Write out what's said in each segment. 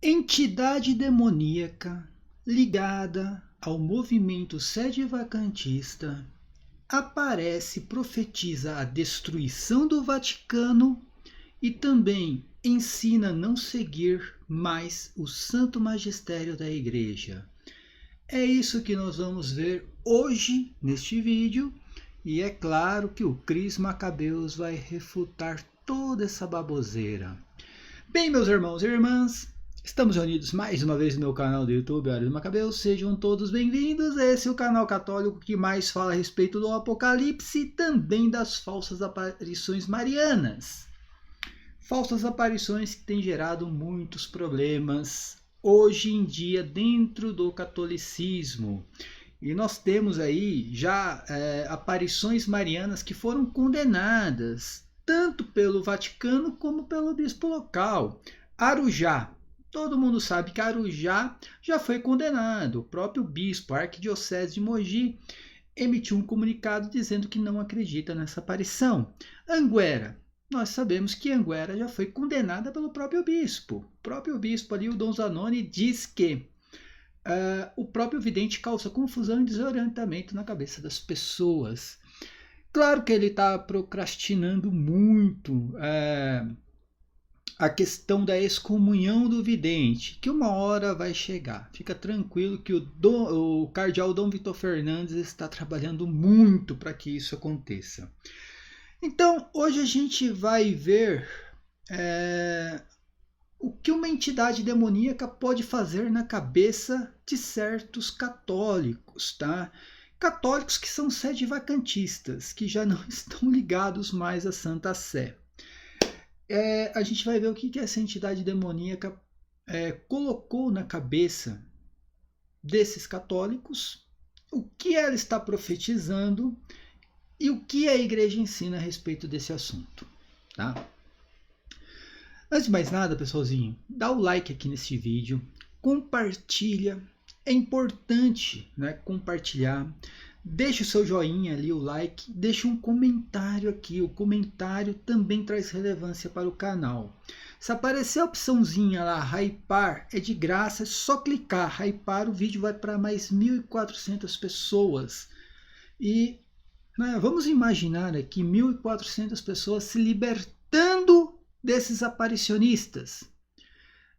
Entidade demoníaca ligada ao movimento sedevacantista aparece, profetiza a destruição do Vaticano e também ensina a não seguir mais o santo magistério da Igreja. É isso que nós vamos ver hoje neste vídeo, e é claro que o Cris Macabeus vai refutar toda essa baboseira. Bem, meus irmãos e irmãs, estamos reunidos mais uma vez no meu canal do YouTube, Hora do Macabeus. Sejam todos bem-vindos. Esse é o canal católico que mais fala a respeito do Apocalipse e também das falsas aparições marianas. Falsas aparições que têm gerado muitos problemas hoje em dia dentro do catolicismo. E nós temos aí já aparições marianas que foram condenadas, tanto pelo Vaticano como pelo bispo local. Arujá. Todo mundo sabe que Arujá já foi condenado. O próprio bispo, a arquidiocese de Mogi, emitiu um comunicado dizendo que não acredita nessa aparição. Anguera. Nós sabemos que Anguera já foi condenada pelo próprio bispo. O próprio bispo ali, o Dom Zanoni, diz que o próprio vidente causa confusão e desorientamento na cabeça das pessoas. Claro que ele está procrastinando muito a questão da excomunhão do vidente, que uma hora vai chegar. Fica tranquilo que o cardeal Dom Vitor Fernandes está trabalhando muito para que isso aconteça. Então, hoje a gente vai ver o que uma entidade demoníaca pode fazer na cabeça de certos católicos, tá? Católicos que são sedevacantistas, que já não estão ligados mais à Santa Sé. A gente vai ver o que essa entidade demoníaca colocou na cabeça desses católicos, o que ela está profetizando e o que a igreja ensina a respeito desse assunto, tá? Antes de mais nada, pessoalzinho, dá o like aqui nesse vídeo, compartilha, é importante, né, compartilhar, deixa o seu joinha ali, o like, deixa um comentário aqui, o comentário também traz relevância para o canal. Se aparecer a opçãozinha lá, hypar, é de graça, é só clicar, hypar, o vídeo vai para mais 1.400 pessoas. E vamos imaginar aqui 1.400 pessoas se libertando desses aparicionistas,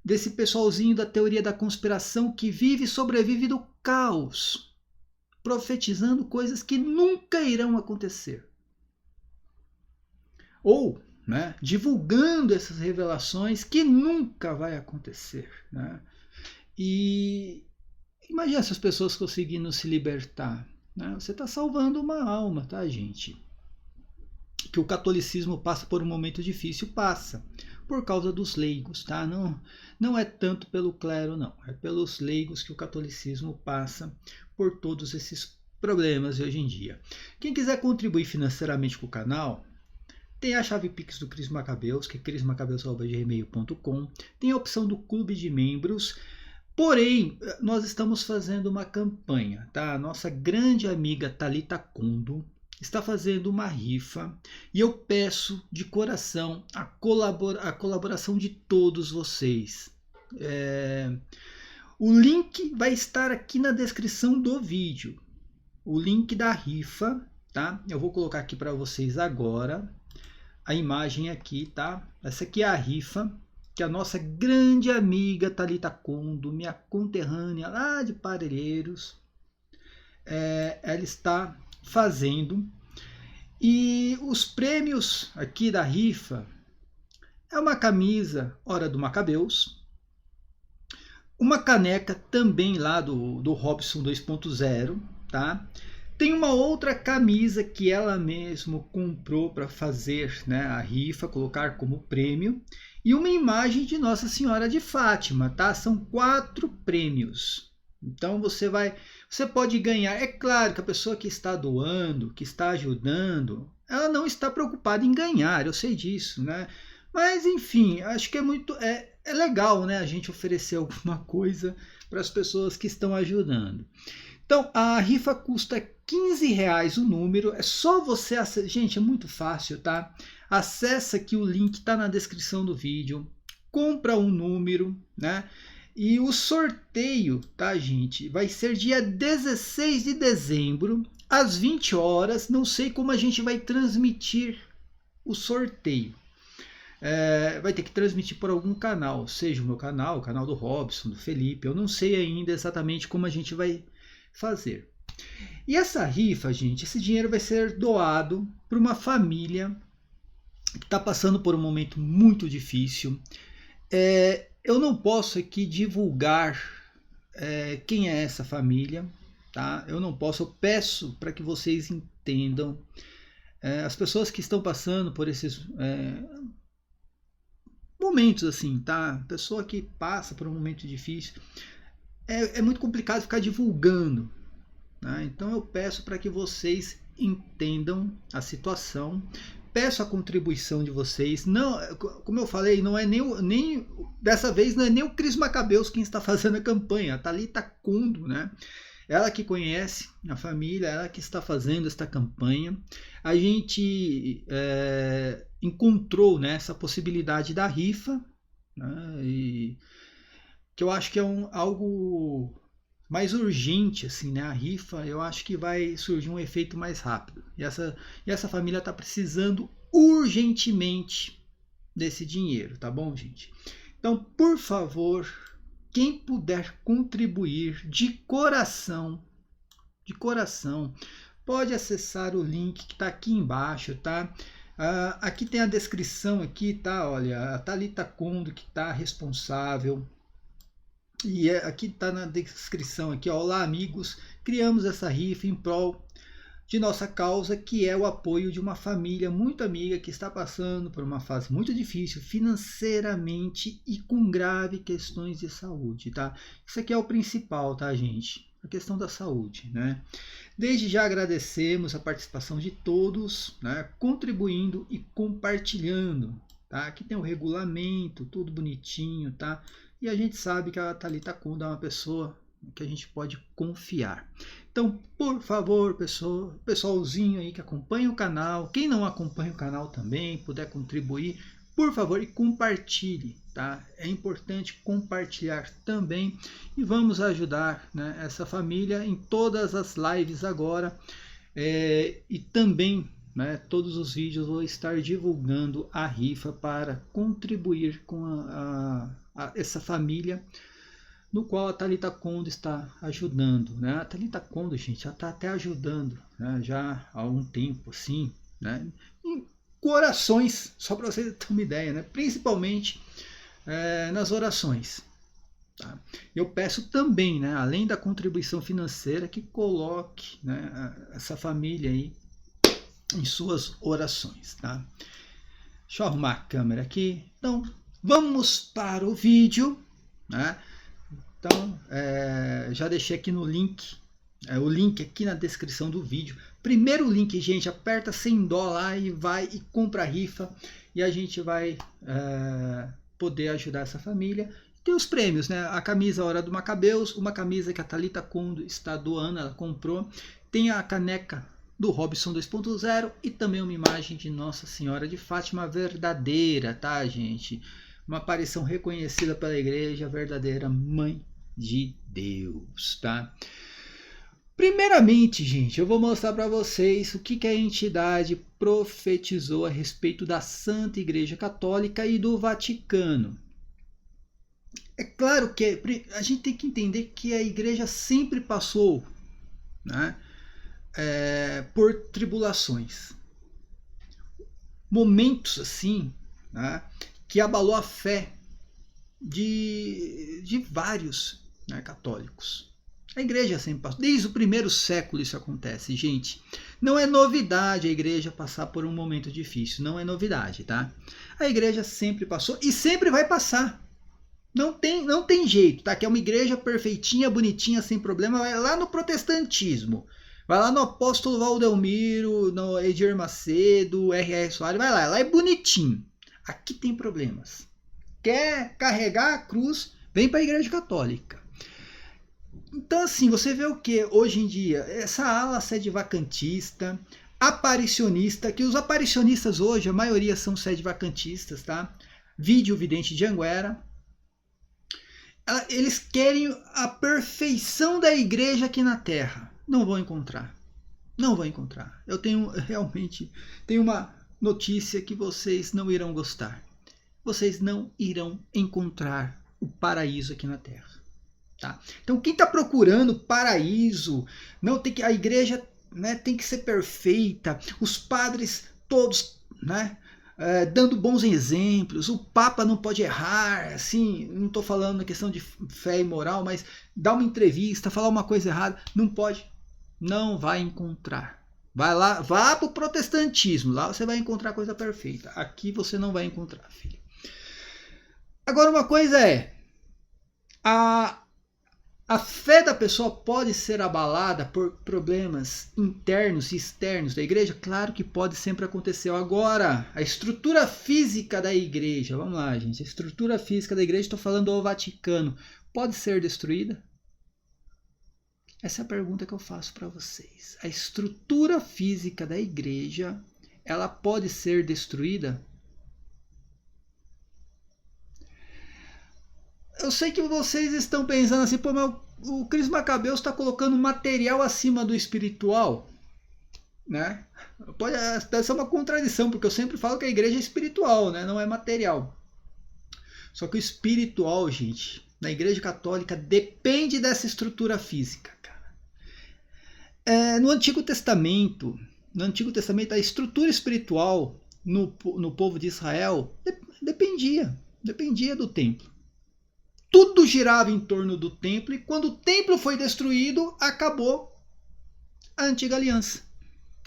desse pessoalzinho da teoria da conspiração que vive e sobrevive do caos, profetizando coisas que nunca irão acontecer. Ou divulgando essas revelações que nunca vai acontecer. E imagina essas pessoas conseguindo se libertar. Você está salvando uma alma, tá, gente? Que o catolicismo passa por um momento difícil, passa por causa dos leigos, tá? Não é tanto pelo clero, não. É pelos leigos que o catolicismo passa por todos esses problemas hoje em dia. Quem quiser contribuir financeiramente com o canal, tem a chave Pix do Cris Macabeus, que é crismacabeus@gmail.com. Tem a opção do clube de membros. Porém, nós estamos fazendo uma campanha, tá? A nossa grande amiga Thalita Kondo está fazendo uma rifa e eu peço de coração a colaboração de todos vocês. O link vai estar aqui na descrição do vídeo. O link da rifa, tá? Eu vou colocar aqui para vocês agora a imagem aqui, tá? Essa aqui é a rifa que a nossa grande amiga Thalita Kondo, minha conterrânea lá de Parelheiros, ela está fazendo. E os prêmios aqui da rifa é uma camisa Hora do Macabeus, uma caneca também lá do Robson 2.0, tá? Tem uma outra camisa que ela mesma comprou para fazer a rifa, colocar como prêmio, e uma imagem de Nossa Senhora de Fátima, tá? São 4 prêmios. Então você pode ganhar. É claro que a pessoa que está doando, que está ajudando, ela não está preocupada em ganhar, eu sei disso, né? Mas enfim, acho que é legal, né, a gente oferecer alguma coisa para as pessoas que estão ajudando. Então a rifa custa R$15 o número, é só você acessar. Gente, é muito fácil, tá? Acessa aqui, o link está na descrição do vídeo. compra um número, né? E o sorteio, tá, gente? Vai ser dia 16 de dezembro, às 20 horas. Não sei como a gente vai transmitir o sorteio. Vai ter que transmitir por algum canal, seja o meu canal, o canal do Robson, do Felipe. Eu não sei ainda exatamente como a gente vai fazer. E essa rifa, gente, esse dinheiro vai ser doado para uma família que está passando por um momento muito difícil. Eu não posso aqui divulgar quem é essa família, tá? Eu não posso, eu peço para que vocês entendam. As pessoas que estão passando por esses momentos assim, tá? Pessoa que passa por um momento difícil, é muito complicado ficar divulgando, né? Então eu peço para que vocês entendam a situação. Peço a contribuição de vocês. Não, como eu falei, não é nem dessa vez não é nem o Cris Macabeus quem está fazendo a campanha, a Thalita Kundo, né? Ela que conhece a família, ela que está fazendo esta campanha. A gente encontrou, né, essa possibilidade da rifa, né, e que eu acho que é algo mais urgente, assim, né? A rifa, eu acho que vai surgir um efeito mais rápido. E essa família está precisando urgentemente desse dinheiro, tá bom, gente? Então, por favor, quem puder contribuir de coração, pode acessar o link que está aqui embaixo, tá? Aqui tem a descrição aqui, tá? Olha, a Thalita Kundo que está responsável. E aqui está na descrição aqui, ó, olá amigos, criamos essa rifa em prol de nossa causa, que é o apoio de uma família muito amiga que está passando por uma fase muito difícil financeiramente e com graves questões de saúde, tá? Isso aqui é o principal, tá, gente? A questão da saúde, né? Desde já agradecemos a participação de todos, né? Contribuindo e compartilhando, tá? Aqui tem o regulamento, tudo bonitinho, tá? E a gente sabe que a Thalita Kundo é uma pessoa que a gente pode confiar. Então, por favor, pessoalzinho aí que acompanha o canal, quem não acompanha o canal também, puder contribuir, por favor, e compartilhe, tá? É importante compartilhar também e vamos ajudar, né, essa família em todas as lives agora e também, né, todos os vídeos vou estar divulgando a rifa para contribuir com essa família no qual a Thalita Kundo está ajudando, né? A Thalita Kundo, gente, já está até ajudando, né, já há algum tempo, assim, né, em orações, só para vocês terem uma ideia, né, principalmente nas orações. Tá? Eu peço também, né, além da contribuição financeira, que coloque, né, essa família aí em suas orações, tá? Deixa eu arrumar a câmera aqui. Então, vamos para o vídeo, né? Então, já deixei aqui no link, o link aqui na descrição do vídeo. Primeiro link, gente, aperta $100 lá e vai e compra a rifa e a gente vai poder ajudar essa família. Tem os prêmios, né? A camisa Hora do Macabeus, uma camisa que a Thalita Kundo está doando, ela comprou. Tem a caneca do Robson 2.0 e também uma imagem de Nossa Senhora de Fátima verdadeira, tá, gente? Uma aparição reconhecida pela igreja, verdadeira mãe de Deus, tá? Primeiramente, gente, eu vou mostrar para vocês o que a entidade profetizou a respeito da Santa Igreja Católica e do Vaticano. É claro que a gente tem que entender que a igreja sempre passou, né, por tribulações, momentos assim, né, que abalou a fé de vários, né, católicos. A igreja sempre passou, desde o primeiro século isso acontece, gente. Não é novidade a igreja passar por um momento difícil, não é novidade, tá? A igreja sempre passou e sempre vai passar. Não tem jeito, tá? Que é uma igreja perfeitinha, bonitinha, sem problema. Vai lá no protestantismo. Vai lá no apóstolo Valdelmiro, no Edir Macedo, R.R. Soares. Vai lá, lá é bonitinho. Aqui tem problemas. Quer carregar a cruz, vem para a igreja católica. Então assim, você vê o que hoje em dia? Essa ala sedevacantista, aparicionista, que os aparicionistas hoje, a maioria são sedevacantistas, tá? vide o vidente de Anguera. Eles querem a perfeição da igreja aqui na Terra. Não vão encontrar. Não vão encontrar. Eu realmente tenho uma notícia que vocês não irão gostar. Vocês não irão encontrar o paraíso aqui na Terra. Tá? Então quem está procurando paraíso, não tem que, a igreja, né, tem que ser perfeita, os padres todos, né, dando bons exemplos, o Papa não pode errar, assim, não estou falando na questão de fé e moral, mas dar uma entrevista, falar uma coisa errada, não pode, não vai encontrar. Vai lá, vá para o protestantismo, lá você vai encontrar coisa perfeita, aqui você não vai encontrar, filho. Agora uma coisa é, a fé da pessoa pode ser abalada por problemas internos e externos da igreja? Claro que pode, sempre aconteceu. Agora, a estrutura física da igreja, vamos lá, gente, a estrutura física da igreja, estou falando do Vaticano, pode ser destruída? Essa é a pergunta que eu faço para vocês. A estrutura física da igreja, ela pode ser destruída? Eu sei que vocês estão pensando assim, pô, mas o Cris Macabeus está colocando material acima do espiritual, né? Pode ser uma contradição, porque eu sempre falo que a igreja é espiritual, né? Não é material. Só que o espiritual, gente, na igreja católica depende dessa estrutura física, cara. No Antigo Testamento, a estrutura espiritual no povo de Israel dependia do templo. Tudo girava em torno do templo, e quando o templo foi destruído, acabou a antiga aliança.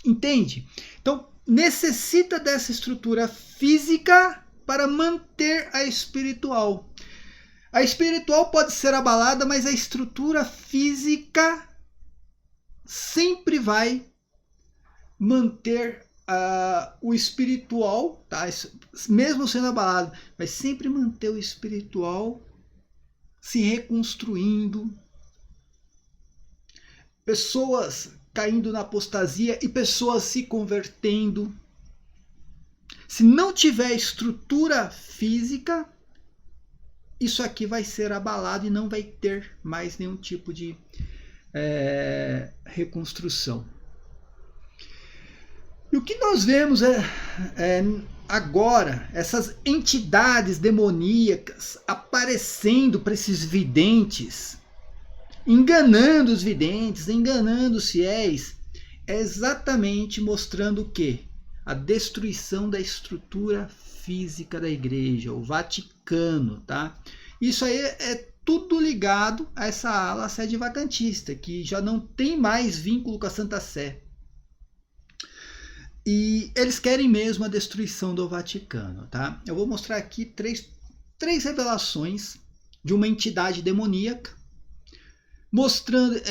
Entende? Então, necessita dessa estrutura física para manter a espiritual. A espiritual pode ser abalada, mas a estrutura física sempre vai manter o espiritual, tá? Mesmo sendo abalado, vai sempre manter o espiritual se reconstruindo, pessoas caindo na apostasia e pessoas se convertendo. Se não tiver estrutura física, isso aqui vai ser abalado e não vai ter mais nenhum tipo de reconstrução. E o que nós vemos agora, essas entidades demoníacas aparecendo para esses videntes, enganando os videntes, enganando os fiéis, é exatamente mostrando o quê? A destruição da estrutura física da igreja, o Vaticano, tá? Isso aí é tudo ligado a essa ala sede vacantista, que já não tem mais vínculo com a Santa Sé. E eles querem mesmo a destruição do Vaticano, tá? Eu vou mostrar aqui três revelações de uma entidade demoníaca, mostrando,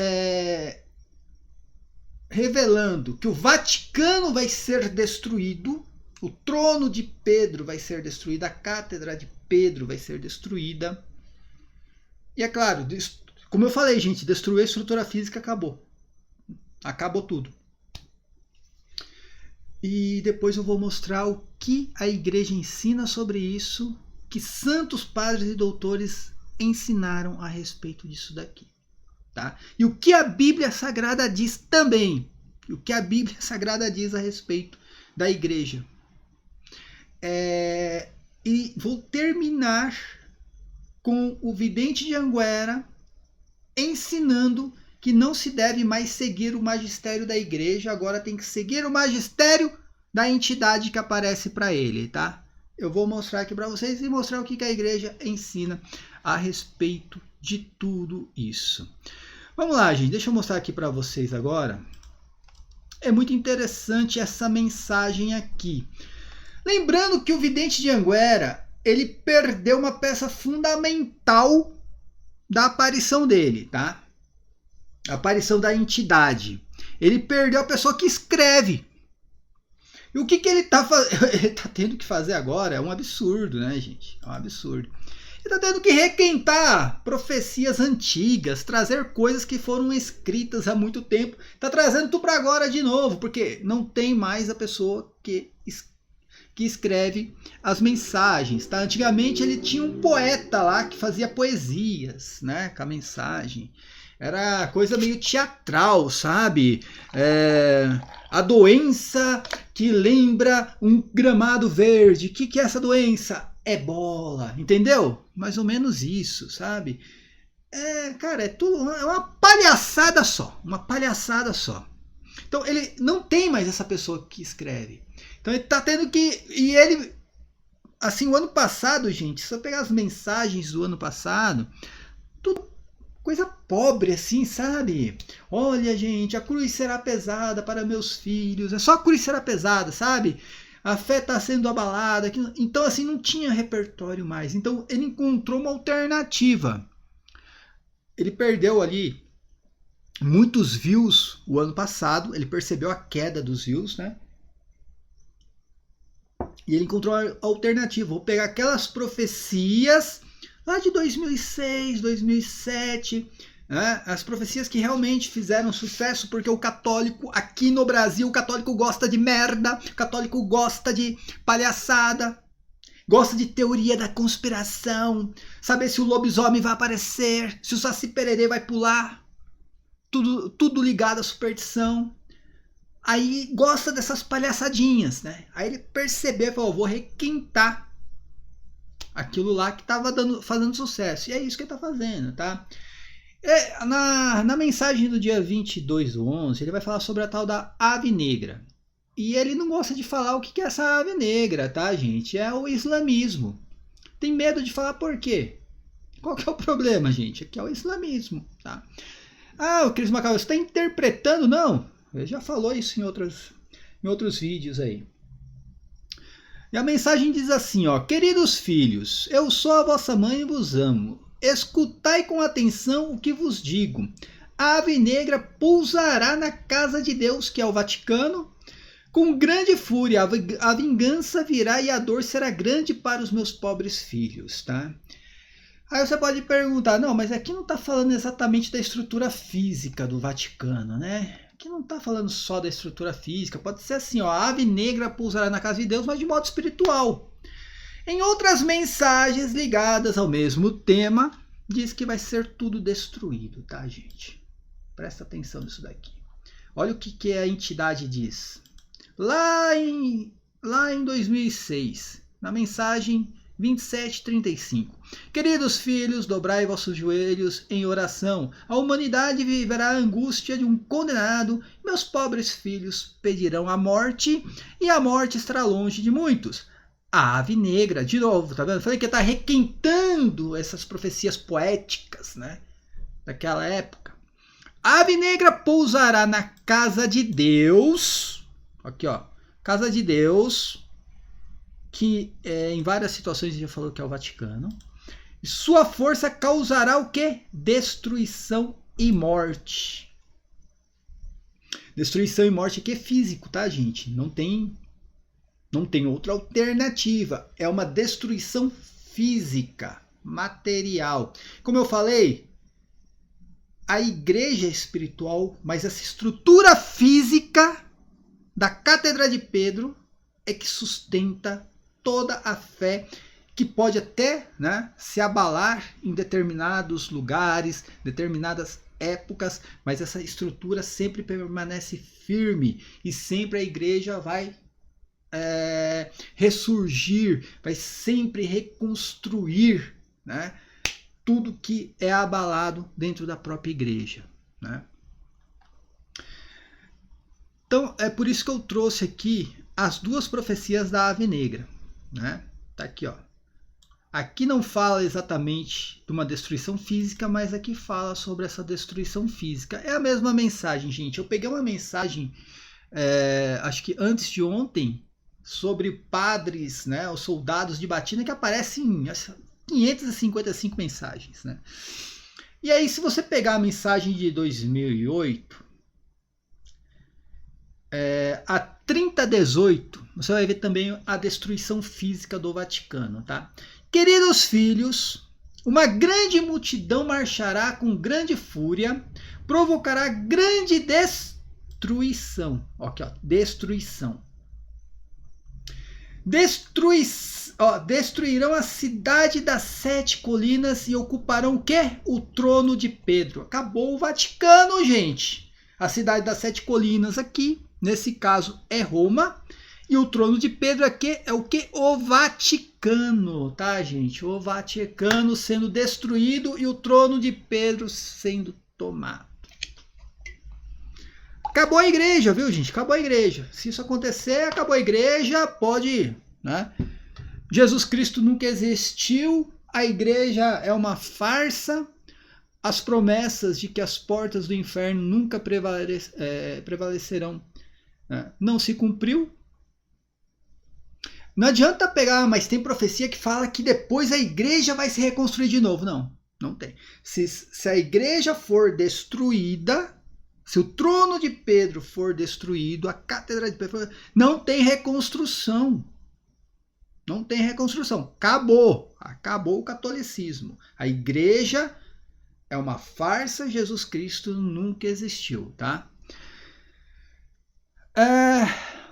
revelando que o Vaticano vai ser destruído, o trono de Pedro vai ser destruído, a cátedra de Pedro vai ser destruída. E é claro, como eu falei, gente, destruir a estrutura física acabou. Acabou tudo. E depois eu vou mostrar o que a igreja ensina sobre isso, que santos padres e doutores ensinaram a respeito disso daqui. Tá? E o que a Bíblia Sagrada diz também. O que a Bíblia Sagrada diz a respeito da igreja. E vou terminar com o vidente de Anguera ensinando que não se deve mais seguir o magistério da igreja, agora tem que seguir o magistério da entidade que aparece para ele, tá? Eu vou mostrar aqui para vocês e mostrar o que a igreja ensina a respeito de tudo isso. Vamos lá, gente, deixa eu mostrar aqui para vocês agora. É muito interessante essa mensagem aqui. Lembrando que o vidente de Anguera, ele perdeu uma peça fundamental da aparição dele, tá? A aparição da entidade. Ele perdeu a pessoa que escreve. E o que ele está tendo que fazer agora é um absurdo, né, gente? É um absurdo. Ele está tendo que requentar profecias antigas, trazer coisas que foram escritas há muito tempo. Está trazendo tudo para agora de novo, porque não tem mais a pessoa que que escreve as mensagens, tá? Antigamente ele tinha um poeta lá que fazia poesias, né, com a mensagem. Era coisa meio teatral, sabe? A doença que lembra um gramado verde. O que é essa doença? Ebola, entendeu? Mais ou menos isso, sabe? Cara, é uma palhaçada só, uma palhaçada só. Então ele não tem mais essa pessoa que escreve. Então ele tá tendo que... E ele... Assim, o ano passado, gente, se eu pegar as mensagens do ano passado, tudo coisa pobre, assim, sabe? Olha, gente, a cruz será pesada para meus filhos. É só a cruz será pesada, sabe? A fé está sendo abalada. Então, assim, não tinha repertório mais. Então, ele encontrou uma alternativa. Ele perdeu ali muitos views o ano passado. Ele percebeu a queda dos views, né? E ele encontrou a alternativa. Vou pegar aquelas profecias lá de 2006, 2007, né? As profecias que realmente fizeram sucesso, porque o católico, aqui no Brasil, o católico gosta de merda, o católico gosta de palhaçada, gosta de teoria da conspiração, saber se o lobisomem vai aparecer, se o Saci Pererê vai pular, tudo ligado à superstição. Aí gosta dessas palhaçadinhas, né? Aí ele percebeu e falou, vou requentar aquilo lá que estava fazendo sucesso. E é isso que ele está fazendo, tá? Na mensagem do dia 22/11, ele vai falar sobre a tal da ave negra. E ele não gosta de falar o que é essa ave negra, tá, gente? É o islamismo. Tem medo de falar por quê? Qual que é o problema, gente? Aqui é o islamismo, tá? Ah, o Cris Macau, você está interpretando? Não, ele já falou isso em outros vídeos aí. E a mensagem diz assim, ó: queridos filhos, eu sou a vossa mãe e vos amo. Escutai com atenção o que vos digo. A ave negra pousará na casa de Deus, que é o Vaticano, com grande fúria. A vingança virá e a dor será grande para os meus pobres filhos, tá? Aí você pode perguntar, não, mas aqui não está falando exatamente da estrutura física do Vaticano, né? Aqui não está falando só da estrutura física, pode ser assim, ó, a ave negra pousará na casa de Deus, mas de modo espiritual. Em outras mensagens ligadas ao mesmo tema, diz que vai ser tudo destruído, tá, gente? Presta atenção nisso daqui. Olha o que a entidade diz. Lá em 2006, na mensagem 27:35. Queridos filhos, dobrai vossos joelhos em oração. A humanidade viverá a angústia de um condenado. Meus pobres filhos pedirão a morte, e a morte estará longe de muitos. A ave negra, de novo, tá vendo? Falei que está requentando essas profecias poéticas, né? Daquela época. A ave negra pousará na casa de Deus. Aqui, ó. Casa de Deus, que em várias situações a gente já falou que é o Vaticano. E sua força causará o quê? Destruição e morte. Destruição e morte aqui é físico, tá, gente? Não tem outra alternativa. É uma destruição física, material. Como eu falei, a igreja é espiritual, mas essa estrutura física da Cátedra de Pedro é que sustenta toda a fé, que pode até, né, se abalar em determinados lugares, determinadas épocas, mas essa estrutura sempre permanece firme e sempre a igreja vai ressurgir, vai sempre reconstruir, né, tudo que é abalado dentro da própria igreja, né? Então é por isso que eu trouxe aqui as duas profecias da ave negra, né? Tá aqui, ó. Aqui não fala exatamente de uma destruição física, mas aqui fala sobre essa destruição física. É a mesma mensagem, gente. Eu peguei uma mensagem, acho que antes de ontem, sobre padres, né, os soldados de batina, que aparecem em 555 mensagens, né? E aí, se você pegar a mensagem de 2008, a 30:18, você vai ver também a destruição física do Vaticano, tá? Queridos filhos, uma grande multidão marchará com grande fúria, provocará grande destruição. Aqui, ó, destruição. Destruirão a cidade das 7 colinas e ocuparão o quê? O trono de Pedro. Acabou o Vaticano, gente. A cidade das 7 colinas aqui, nesse caso, é Roma. E o trono de Pedro aqui é o quê? O Vaticano, tá, gente? O Vaticano sendo destruído e o trono de Pedro sendo tomado. Acabou a igreja, viu, gente? Acabou a igreja. Se isso acontecer, acabou a igreja, pode ir, né? Jesus Cristo nunca existiu, a igreja é uma farsa, as promessas de que as portas do inferno nunca prevalecerão, né? Não se cumpriu. Não adianta pegar, mas tem profecia que fala que depois a igreja vai se reconstruir de novo. Não, não tem. Se a igreja for destruída, se o trono de Pedro for destruído, a cátedra de Pedro, não tem reconstrução. Não tem reconstrução. Acabou. Acabou o catolicismo. A igreja é uma farsa, Jesus Cristo nunca existiu, tá?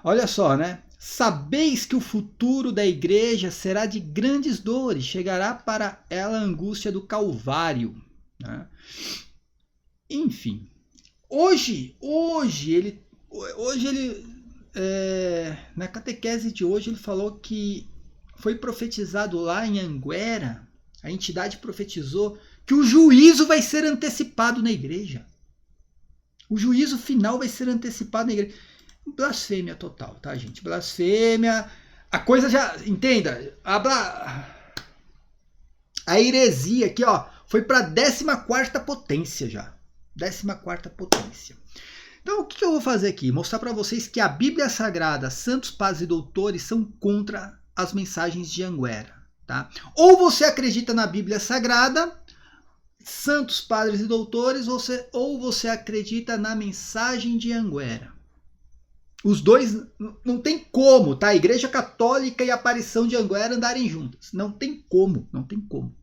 Olha só, né? Sabeis que o futuro da igreja será de grandes dores, chegará para ela a angústia do Calvário, né? Enfim, hoje ele na catequese de hoje ele falou que foi profetizado lá em Anguera, a entidade profetizou que o juízo vai ser antecipado na igreja. O juízo final vai ser antecipado na igreja. Blasfêmia total, tá, gente? Blasfêmia. A coisa já, entenda, a heresia aqui, ó, foi para 14ª potência já. 14ª potência. Então, o que eu vou fazer aqui? Mostrar para vocês que a Bíblia Sagrada, santos, padres e doutores são contra as mensagens de Anguera, tá? Ou você acredita na Bíblia Sagrada, santos, padres e doutores, ou você acredita na mensagem de Anguera. Os dois não tem como, tá? A Igreja Católica e a aparição de Anguera andarem juntas. Não tem como, não tem como.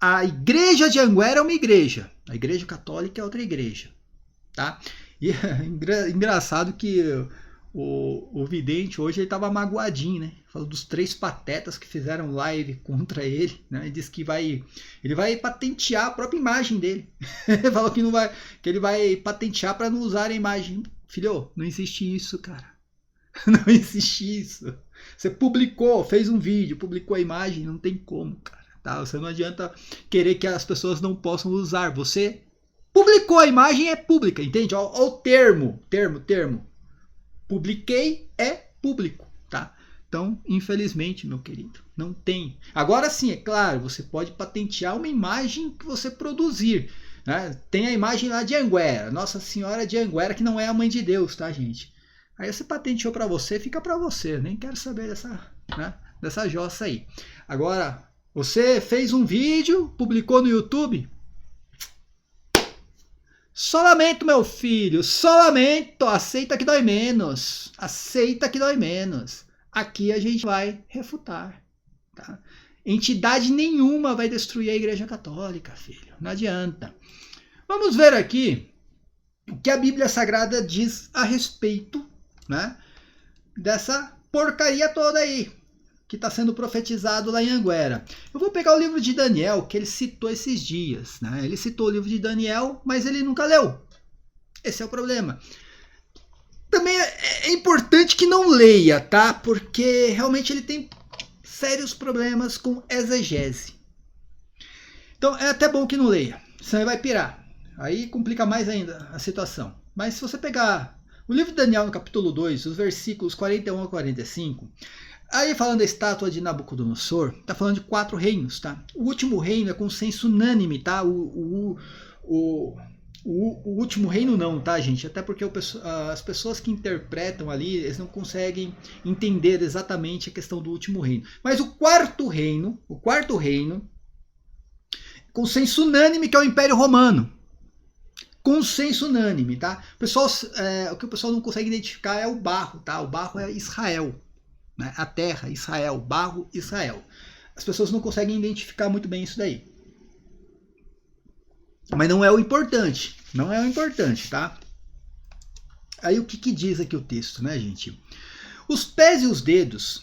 A Igreja de Anguera é uma igreja, a Igreja Católica é outra igreja, tá? E é engraçado que o vidente hoje ele estava magoadinho, né? Falou dos 3 patetas que fizeram live contra ele, né? Ele disse que ele vai patentear a própria imagem dele. Ele falou que ele vai patentear para não usar a imagem. Filho, não existe isso, cara. Não existe isso. Você publicou, fez um vídeo, publicou a imagem, não tem como, cara. Tá? Você não adianta querer que as pessoas não possam usar. Você publicou a imagem, é pública, entende? Olha o termo. Publiquei é público, tá? Então, infelizmente, meu querido, não tem. Agora sim, é claro, você pode patentear uma imagem que você produzir, né? Tem a imagem lá de Anguera, Nossa Senhora de Anguera, que não é a mãe de Deus, tá, gente? Aí você patenteou para você, fica para você. Eu nem quero saber dessa jossa aí. Agora, você fez um vídeo, publicou no YouTube. Só lamento, meu filho, só lamento. Aceita que dói menos. Aceita que dói menos. Aqui a gente vai refutar, tá? Entidade nenhuma vai destruir a Igreja Católica, filho. Não adianta. Vamos ver aqui o que a Bíblia Sagrada diz a respeito, né, dessa porcaria toda aí que está sendo profetizado lá em Anguera. Eu vou pegar o livro de Daniel, que ele citou esses dias, né? Ele citou o livro de Daniel, mas ele nunca leu. Esse é o problema. Também é importante que não leia, tá? Porque realmente ele tem sérios problemas com exegese. Então é até bom que não leia, senão ele vai pirar. Aí complica mais ainda a situação. Mas se você pegar o livro de Daniel no capítulo 2, os versículos 41 a 45... Aí falando da estátua de Nabucodonosor, tá falando de 4 reinos, tá? O último reino é consenso unânime, tá? O último reino não, tá, gente? Até porque as pessoas que interpretam ali, eles não conseguem entender exatamente a questão do último reino. Mas o quarto reino, consenso unânime, que é o Império Romano. Consenso unânime, tá? O que o pessoal não consegue identificar é o barro, tá? O barro é Israel. Né? A terra, Israel, barro, Israel. As pessoas não conseguem identificar muito bem isso daí. Mas não é o importante. Não é o importante, tá? Aí o que diz aqui o texto, né, gente? Os pés e os dedos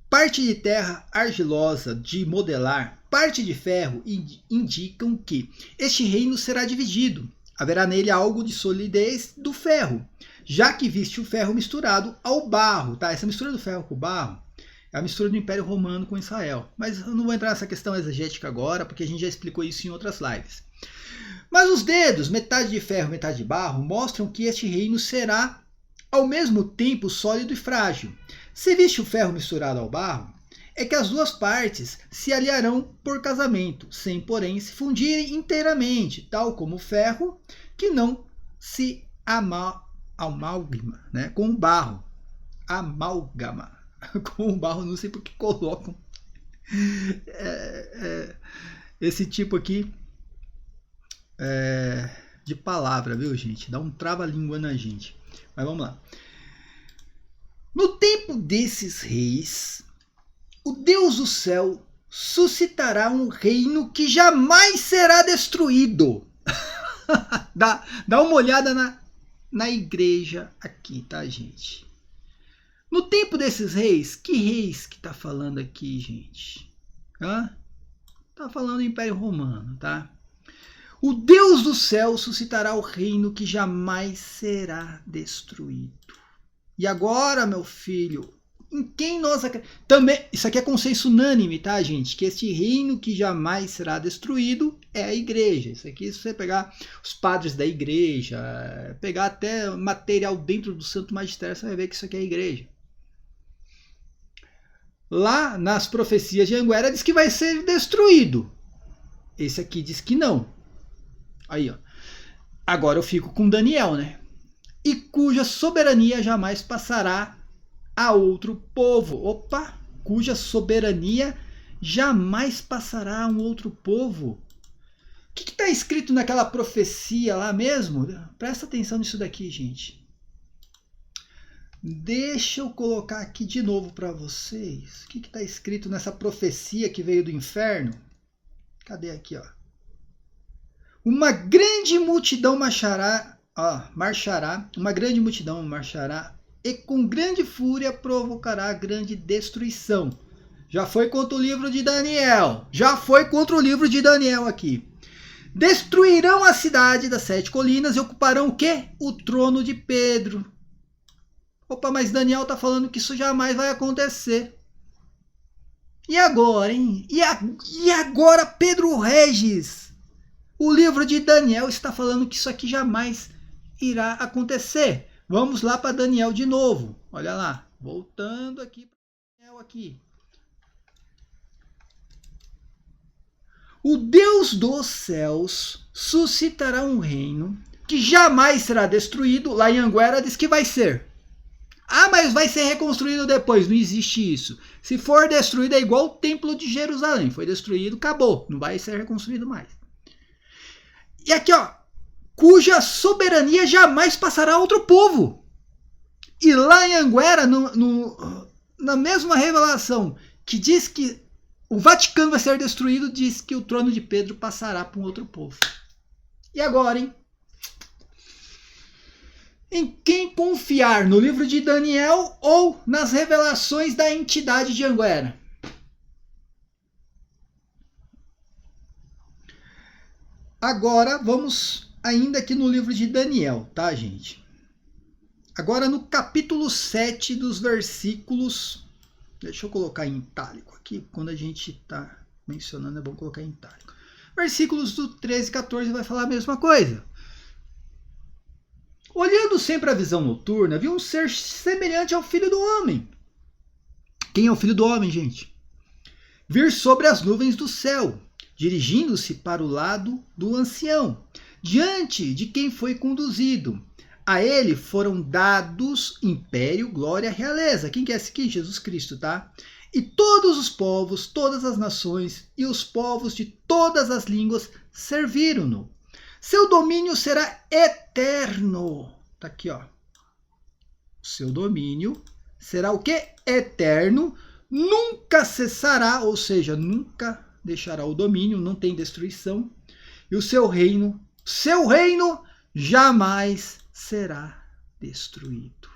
parte de terra argilosa de modelar, parte de ferro indicam que este reino será dividido. Haverá nele algo de solidez do ferro, já que viste o ferro misturado ao barro. Tá? Essa mistura do ferro com o barro é a mistura do Império Romano com Israel. Mas eu não vou entrar nessa questão exegética agora, porque a gente já explicou isso em outras lives. Mas os dedos, metade de ferro, metade de barro, mostram que este reino será ao mesmo tempo sólido e frágil. Se viste o ferro misturado ao barro, é que as duas partes se aliarão por casamento, sem porém se fundirem inteiramente, tal como o ferro, que não se amalgama, né, com o barro. Amálgama com o barro, não sei por que colocam esse tipo aqui de palavra, viu, gente? Dá um trava-língua na gente. Mas vamos lá. No tempo desses reis, o Deus do céu suscitará um reino que jamais será destruído. dá uma olhada na igreja aqui, tá, gente? No tempo desses reis, que reis que tá falando aqui, gente? Tá falando do Império Romano, tá? O Deus do céu suscitará o reino que jamais será destruído. E agora, meu filho, em quem nós acreditamos? Também, isso aqui é consenso unânime, tá, gente? Que este reino que jamais será destruído é a igreja. Isso aqui, se você pegar os padres da igreja, pegar até material dentro do Santo Magistério, você vai ver que isso aqui é a igreja. Lá nas profecias de Anguera diz que vai ser destruído. Esse aqui diz que não. Aí, ó. Agora eu fico com Daniel, né? E cuja soberania jamais passará a outro povo. Opa! Cuja soberania jamais passará a um outro povo. O que está escrito naquela profecia lá mesmo? Presta atenção nisso daqui, gente. Deixa eu colocar aqui de novo para vocês. O que está escrito nessa profecia que veio do inferno? Cadê aqui, ó? Uma grande multidão marchará, uma grande multidão marchará e com grande fúria provocará grande destruição. Já foi contra o livro de Daniel. Já foi contra o livro de Daniel aqui. Destruirão a cidade das 7 colinas e ocuparão o quê? O trono de Pedro. Opa, mas Daniel está falando que isso jamais vai acontecer. E agora, hein? E agora, Pedro Regis? O livro de Daniel está falando que isso aqui jamais irá acontecer. Vamos lá para Daniel de novo. Olha lá. Voltando aqui para Daniel aqui. O Deus dos céus suscitará um reino que jamais será destruído. Lá em Anguera diz que vai ser. Ah, mas vai ser reconstruído depois. Não existe isso. Se for destruído é igual o templo de Jerusalém. Foi destruído, acabou. Não vai ser reconstruído mais. E aqui, ó. Cuja soberania jamais passará a outro povo. E lá em Anguera, na mesma revelação, que diz que o Vaticano vai ser destruído, diz que o trono de Pedro passará para um outro povo. E agora, hein? Em quem confiar? No livro de Daniel ou nas revelações da entidade de Anguera? Agora vamos ainda aqui no livro de Daniel, tá, gente? Agora no capítulo 7 dos versículos... Deixa eu colocar em itálico aqui. Quando a gente está mencionando é bom colocar em itálico. Versículos do 13 e 14 vai falar a mesma coisa. Olhando sempre a visão noturna, viu um ser semelhante ao Filho do Homem. Quem é o Filho do Homem, gente? Vir sobre as nuvens do céu, dirigindo-se para o lado do ancião, diante de quem foi conduzido. A ele foram dados império, glória, realeza. Quem que é esse aqui? Jesus Cristo, tá? E todos os povos, todas as nações e os povos de todas as línguas serviram-no. Seu domínio será eterno. Tá aqui, ó. Seu domínio será o quê? Eterno. Nunca cessará, ou seja, nunca deixará o domínio, não tem destruição. E o seu reino jamais será destruído.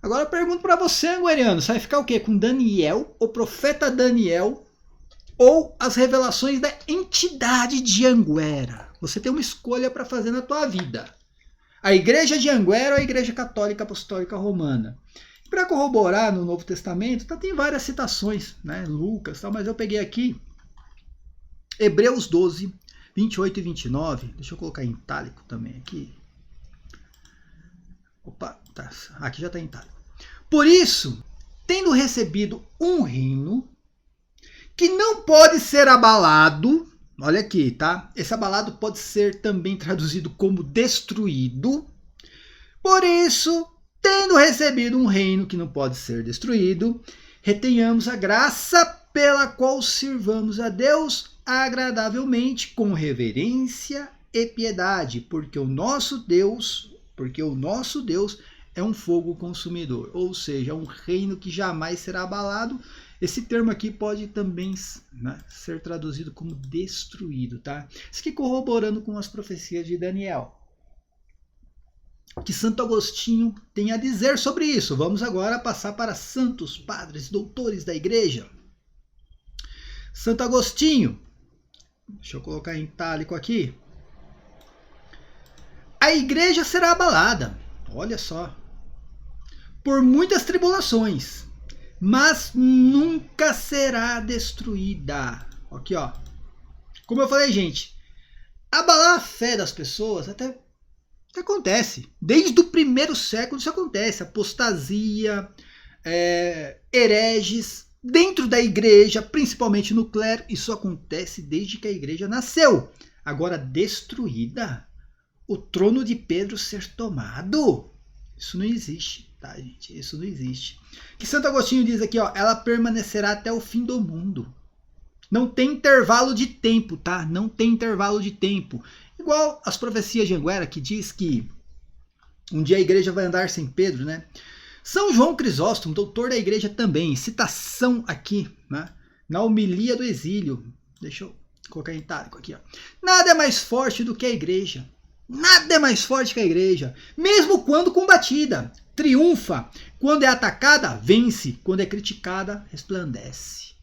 Agora eu pergunto para você, Angueriano, você vai ficar o quê? Com Daniel, o profeta Daniel, ou as revelações da entidade de Anguera? Você tem uma escolha para fazer na tua vida. A igreja de Anguera ou a igreja católica apostólica romana? Para corroborar no Novo Testamento, tem várias citações, né? Lucas, tal, mas eu peguei aqui Hebreus 12, 28 e 29. Deixa eu colocar em itálico também aqui. Opa, tá, aqui já está em itálico. Por isso, tendo recebido um reino que não pode ser abalado, olha aqui, tá? Esse abalado pode ser também traduzido como destruído. Por isso, tendo recebido um reino que não pode ser destruído, retenhamos a graça pela qual sirvamos a Deus agradavelmente, com reverência e piedade, porque o nosso Deus é um fogo consumidor, ou seja, um reino que jamais será abalado. Esse termo aqui pode também, né, ser traduzido como destruído, tá? Isso aqui corroborando com as profecias de Daniel. O que Santo Agostinho tem a dizer sobre isso? Vamos agora passar para santos, padres, doutores da igreja. Santo Agostinho, deixa eu colocar em itálico aqui. A igreja será abalada, olha só, por muitas tribulações, mas nunca será destruída. Aqui, ó. Como eu falei, gente, abalar a fé das pessoas até acontece. Desde o primeiro século isso acontece. Apostasia, hereges dentro da igreja, principalmente no clero, isso acontece desde que a igreja nasceu. Agora, destruída, o trono de Pedro ser tomado, isso não existe, tá, gente? Isso não existe. O que Santo Agostinho diz aqui, ó, ela permanecerá até o fim do mundo. Não tem intervalo de tempo, tá? Não tem intervalo de tempo. Igual as profecias de Anguera, que diz que um dia a igreja vai andar sem Pedro, né? São João Crisóstomo, doutor da igreja também, citação aqui, né, na homilia do exílio. Deixa eu colocar em itálico aqui, ó. Nada é mais forte do que a igreja. Nada é mais forte que a igreja, mesmo quando combatida. Triunfa, quando é atacada, vence, quando é criticada, resplandece.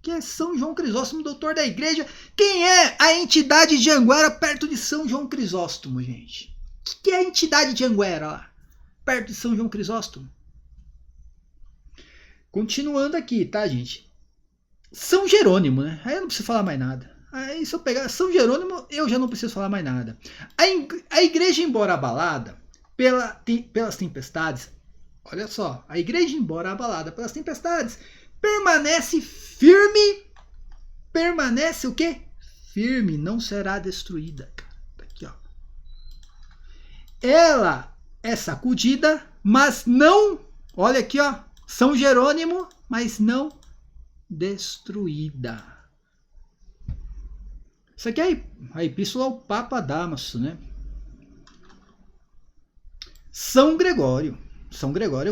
Que é São João Crisóstomo, doutor da igreja. Quem é a entidade de Anguera perto de São João Crisóstomo, gente? O que é a entidade de Anguera lá, perto de São João Crisóstomo? Continuando aqui, tá, gente? São Jerônimo, né? Aí eu não preciso falar mais nada. Aí se eu pegar São Jerônimo, eu já não preciso falar mais nada. A igreja, embora abalada pelas tempestades, olha só, a igreja, embora abalada pelas tempestades, permanece firme. Permanece o quê? Firme, não será destruída. Aqui, ó. Ela é sacudida, mas não, olha aqui, ó, São Jerônimo, mas não destruída. Isso aqui é a epístola ao Papa Damaso, né? São Gregório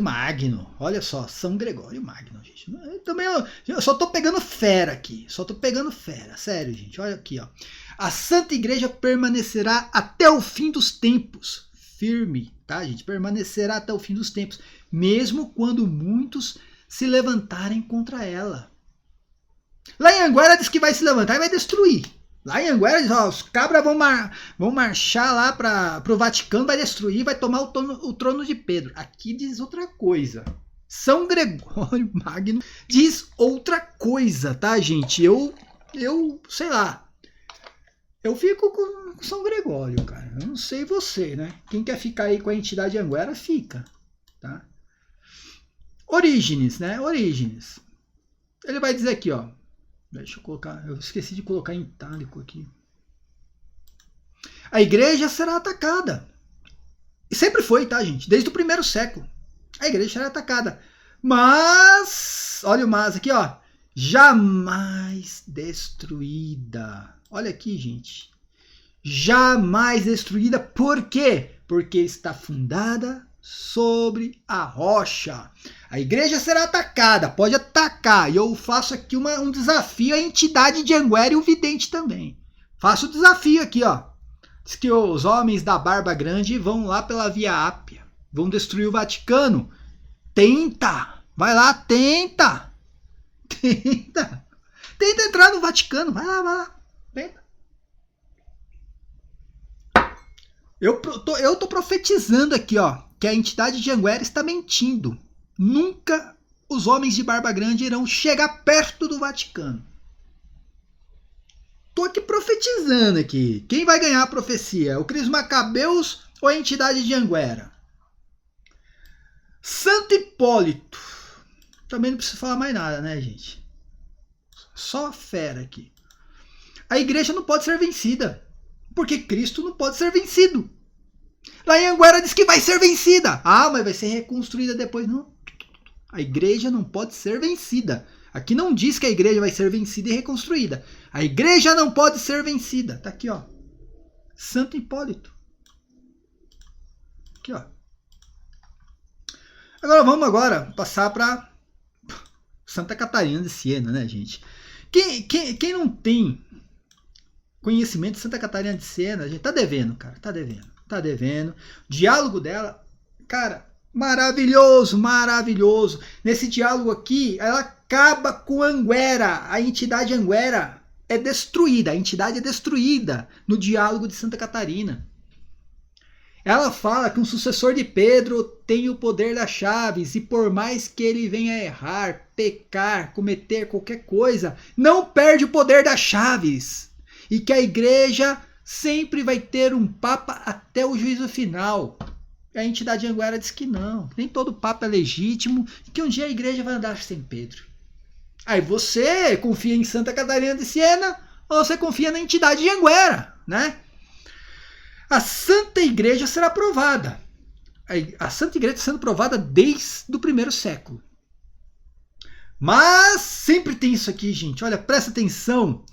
Magno, olha só, São Gregório Magno, gente. Eu só tô pegando fera aqui, sério, gente, olha aqui, ó. A Santa Igreja permanecerá até o fim dos tempos, firme, tá, gente? Permanecerá até o fim dos tempos, mesmo quando muitos se levantarem contra ela. Lá em Anguera diz que vai se levantar e vai destruir. Lá em Anguera diz, ó, os cabras vão marchar lá para o Vaticano, vai destruir, vai tomar o trono de Pedro. Aqui diz outra coisa. São Gregório Magno diz outra coisa, tá, gente? Eu sei lá. Eu fico com São Gregório, cara. Eu não sei você, né? Quem quer ficar aí com a entidade de Anguera, fica, tá? Orígenes, né? Orígenes. Ele vai dizer aqui, ó. Deixa eu colocar, eu esqueci de colocar em itálico aqui. A igreja será atacada. E sempre foi, tá, gente? Desde o primeiro século. A igreja será atacada. Mas, olha o mas aqui, ó. Jamais destruída. Olha aqui, gente. Jamais destruída. Por quê? Porque está fundada sobre a rocha. A igreja será atacada, pode atacar. E eu faço aqui um desafio à entidade de Anguera e o vidente também. Faço o desafio aqui, ó. Diz que os homens da barba grande vão lá pela Via Ápia, vão destruir o Vaticano. Tenta! Vai lá, tenta! Tenta! Tenta entrar no Vaticano. Vai lá. Tenta. Eu tô profetizando aqui, ó, que a entidade de Anguera está mentindo. Nunca os homens de barba grande irão chegar perto do Vaticano. Tô aqui profetizando aqui. Quem vai ganhar a profecia? O Cris Macabeus ou a entidade de Anguera? Santo Hipólito. Também não preciso falar mais nada, né, gente? Só fera aqui. A igreja não pode ser vencida. Porque Cristo não pode ser vencido. Lá em Anguera diz que vai ser vencida. Ah, mas vai ser reconstruída depois. Não. A igreja não pode ser vencida. Aqui não diz que a igreja vai ser vencida e reconstruída. A igreja não pode ser vencida. Tá aqui, ó. Santo Hipólito. Aqui, ó. Agora vamos passar para Santa Catarina de Siena, né, gente? Quem não tem conhecimento de Santa Catarina de Siena, a gente tá devendo, cara. Tá devendo. O diálogo dela, cara, maravilhoso. Nesse diálogo aqui, ela acaba com Anguera. A entidade Anguera é destruída. A entidade é destruída no diálogo de Santa Catarina. Ela fala que um sucessor de Pedro tem o poder das chaves e por mais que ele venha errar, pecar, cometer qualquer coisa, não perde o poder das chaves. E que a igreja sempre vai ter um papa até o juízo final. A entidade Anguera diz que não, nem todo papa é legítimo e que um dia a igreja vai andar sem Pedro. Aí você confia em Santa Catarina de Siena ou você confia na entidade de Anguera, né? A Santa Igreja será provada. A Santa Igreja está sendo provada desde o primeiro século. Mas sempre tem isso aqui, gente. Olha, presta atenção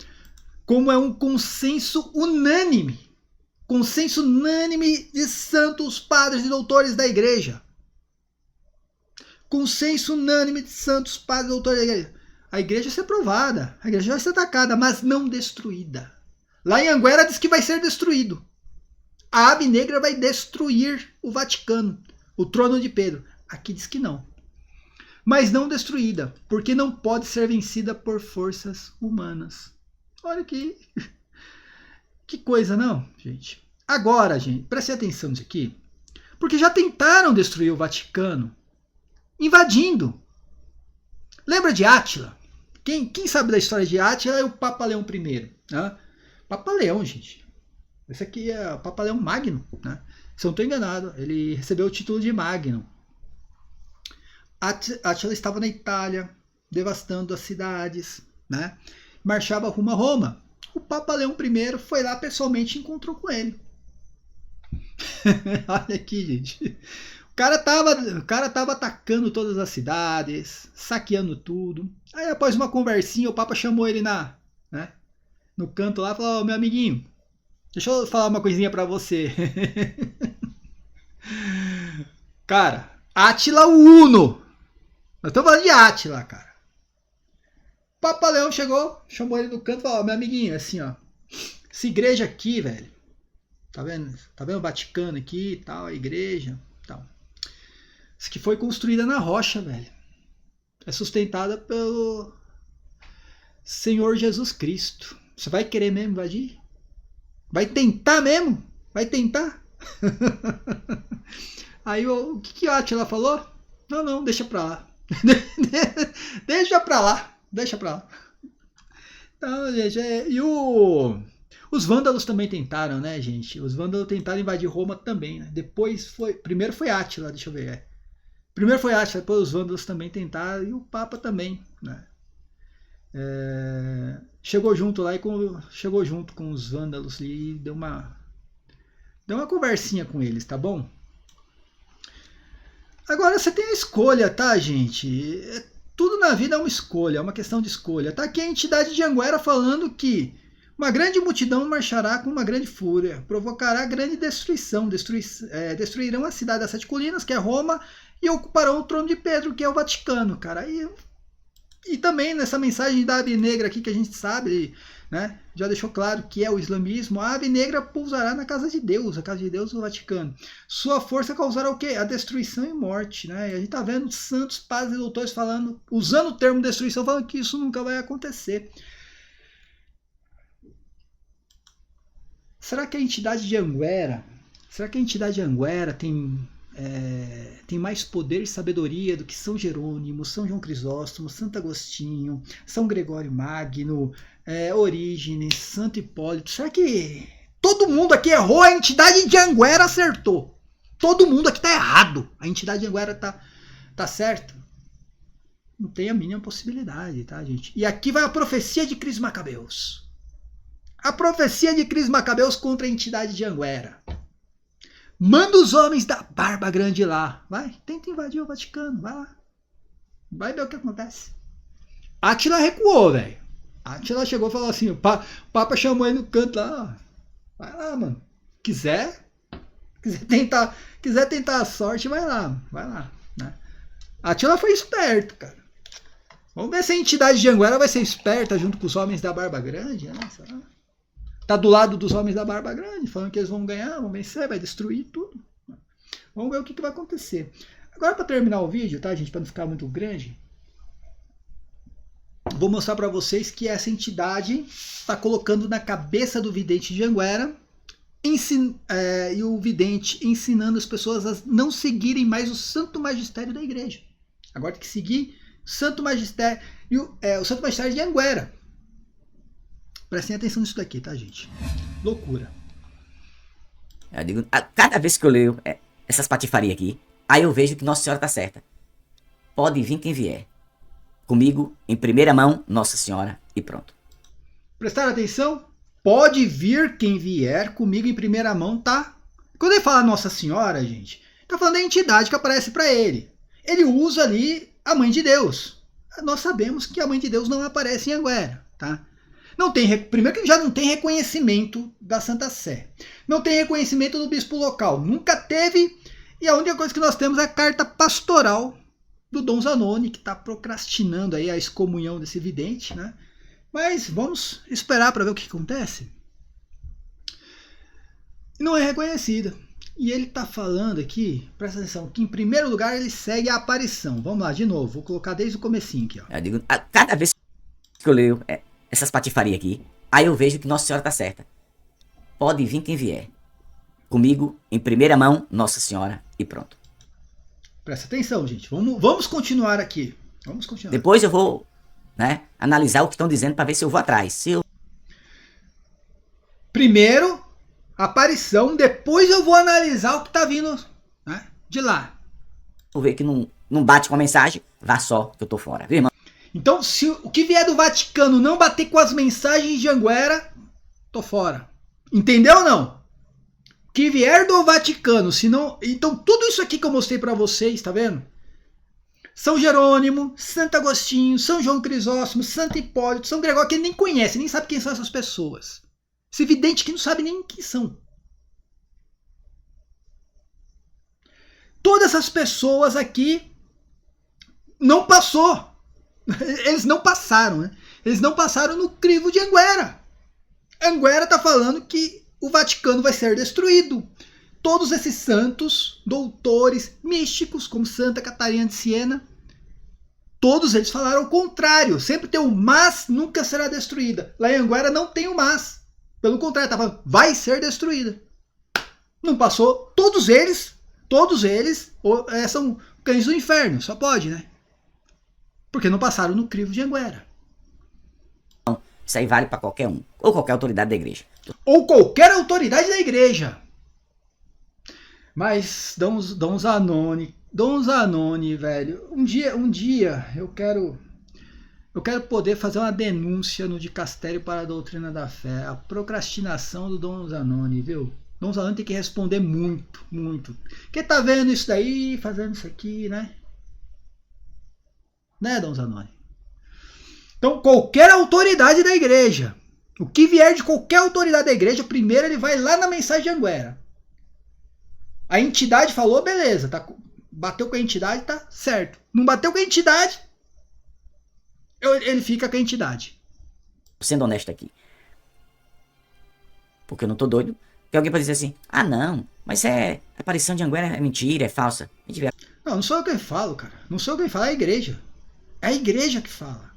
como é um consenso unânime. Consenso unânime de santos, padres e doutores da igreja. Consenso unânime de santos, padres e doutores da igreja. A igreja vai ser provada. A igreja vai ser atacada, mas não destruída. Lá em Anguera diz que vai ser destruído. A ave negra vai destruir o Vaticano, o trono de Pedro. Aqui diz que não. Mas não destruída, porque não pode ser vencida por forças humanas. Olha que coisa, não, gente. Agora, gente, preste atenção nisso aqui, porque já tentaram destruir o Vaticano invadindo. Lembra de Átila? Quem sabe da história de Átila é o Papa Leão I. Né? Papa Leão, gente. Esse aqui é o Papa Leão Magno, né? Se eu não estou enganado, ele recebeu o título de Magno. Átila estava na Itália, devastando as cidades, né? Marchava rumo a Roma. O Papa Leão I foi lá pessoalmente e encontrou com ele. Olha aqui, gente. O cara tava atacando todas as cidades, saqueando tudo. Aí após uma conversinha, o Papa chamou ele no canto lá e falou: meu amiguinho, deixa eu falar uma coisinha pra você. Cara, Átila o Uno. Nós estamos falando de Átila, cara. O Papa Leão chegou, chamou ele no canto e falou: meu amiguinho, assim, ó. Essa igreja aqui, velho. Tá vendo? Tá vendo o Vaticano aqui e tal, a igreja e tal. Isso que foi construída na rocha, velho. É sustentada pelo Senhor Jesus Cristo. Você vai querer mesmo invadir? Vai tentar mesmo? Vai tentar? Aí o que a Átila falou? Não, deixa pra lá. Deixa pra lá. Então, gente, os vândalos também tentaram, né, gente? Os vândalos tentaram invadir Roma também, né? Primeiro foi Átila, deixa eu ver. Primeiro foi Átila, depois os vândalos também tentaram e o Papa também, né? Chegou junto lá chegou junto com os vândalos e deu uma conversinha com eles, tá bom? Agora você tem a escolha, tá, gente? Tudo na vida é uma escolha, é uma questão de escolha. Tá aqui a entidade de Anguera falando que uma grande multidão marchará com uma grande fúria, provocará grande destruição, destruirão a cidade das Sete Colinas, que é Roma, e ocuparão o trono de Pedro, que é o Vaticano, cara. Aí E também nessa mensagem da ave negra aqui que a gente sabe, né, já deixou claro que é o islamismo, a ave negra pousará na casa de Deus, a casa de Deus no Vaticano. Sua força causará o quê? A destruição e morte. Né? E a gente está vendo santos, padres e doutores falando, usando o termo destruição, falando que isso nunca vai acontecer. Será que a entidade de Anguera, tem mais poder e sabedoria do que São Jerônimo, São João Crisóstomo, Santo Agostinho, São Gregório Magno, Orígenes, Santo Hipólito? Será que todo mundo aqui errou? A entidade de Anguera acertou. Todo mundo aqui está errado. A entidade de Anguera tá certa? Não tem a mínima possibilidade, tá, gente? E aqui vai a profecia de Cris Macabeus. A profecia de Cris Macabeus contra a entidade de Anguera. Manda os homens da barba grande lá. Vai, tenta invadir o Vaticano. Vai lá. Vai ver o que acontece. Átila recuou, velho. Átila chegou e falou assim, o Papa chamou ele no canto lá. Vai lá, mano. Quiser tentar a sorte, vai lá. Né? Átila foi esperto, cara. Vamos ver se a entidade de Anguera vai ser esperta junto com os homens da barba grande. Né? Tá do lado dos homens da barba grande, falando que eles vão ganhar, vão vencer, vai destruir tudo. Vamos ver o que vai acontecer. Agora, para terminar o vídeo, tá, gente, para não ficar muito grande, vou mostrar para vocês que essa entidade está colocando na cabeça do vidente de Anguera e o vidente ensinando as pessoas a não seguirem mais o santo magistério da igreja. Agora tem que seguir o santo magistério, o santo magistério de Anguera. Prestem atenção nisso daqui, tá, gente? Loucura. Eu digo, cada vez que eu leio essas patifarias aqui, aí eu vejo que Nossa Senhora tá certa. Pode vir quem vier. Comigo, em primeira mão, Nossa Senhora, e pronto. Prestaram atenção? Pode vir quem vier, comigo em primeira mão, tá? Quando ele fala Nossa Senhora, gente, tá falando da entidade que aparece para ele. Ele usa ali a Mãe de Deus. Nós sabemos que a Mãe de Deus não aparece em Anguera, tá? Primeiro que já não tem reconhecimento da Santa Sé. Não tem reconhecimento do bispo local. Nunca teve. E a única coisa que nós temos é a carta pastoral do Dom Zanoni, que está procrastinando aí a excomunhão desse vidente. Né? Mas vamos esperar para ver o que acontece. Não é reconhecida. E ele está falando aqui, presta atenção, que em primeiro lugar ele segue a aparição. Vamos lá, de novo. Vou colocar desde o comecinho aqui. Ó. Eu digo, cada vez que eu leio essas patifarias aqui, aí eu vejo que Nossa Senhora tá certa. Pode vir quem vier. Comigo, em primeira mão, Nossa Senhora, e pronto. Presta atenção, gente. Vamos continuar aqui. Vamos continuar. Depois eu vou, né, analisar o que estão dizendo para ver se eu vou atrás. Primeiro, aparição. Depois eu vou analisar o que tá vindo, né, de lá. Vou ver que não bate com a mensagem, vá só que eu tô fora, viu, irmão? Então, se o que vier do Vaticano não bater com as mensagens de Anguera, tô fora. Entendeu ou não? O que vier do Vaticano, se não... Então, tudo isso aqui que eu mostrei para vocês, tá vendo? São Jerônimo, Santo Agostinho, São João Crisóstomo, Santo Hipólito, São Gregório, que ele nem conhece, nem sabe quem são essas pessoas. Esse vidente que não sabe nem quem são. Todas essas pessoas aqui não passou. Eles não passaram, né? Eles não passaram no crivo de Anguera. Anguera está falando que o Vaticano vai ser destruído. Todos esses santos, doutores, místicos, como Santa Catarina de Siena, todos eles falaram o contrário. Sempre tem o mas, nunca será destruída. Lá em Anguera não tem o mas. Pelo contrário, está falando, vai ser destruída. Não passou. Todos eles são cães do inferno. Só pode, né? Porque não passaram no crivo de Anguera. Isso aí vale para qualquer um. Ou qualquer autoridade da igreja. Ou qualquer autoridade da igreja. Mas Dom Zanoni, velho. Um dia eu quero poder fazer uma denúncia no Dicastério para a Doutrina da Fé. A procrastinação do Dom Zanoni, viu? Dom Zanoni tem que responder muito, muito. Quem tá vendo isso daí, fazendo isso aqui, né? Né, Dom Zanoni? Então, qualquer autoridade da igreja, o que vier de qualquer autoridade da igreja, primeiro ele vai lá na mensagem de Anguera. A entidade falou, beleza, tá, bateu com a entidade, tá certo. Não bateu com a entidade, Ele fica com a entidade. Sendo honesto aqui. Porque eu não tô doido. Que alguém pode dizer assim, ah não, mas a aparição de Anguera é mentira, é falsa. Não sou eu quem falo, cara. Não sou eu quem fala, é a igreja. É a igreja que fala.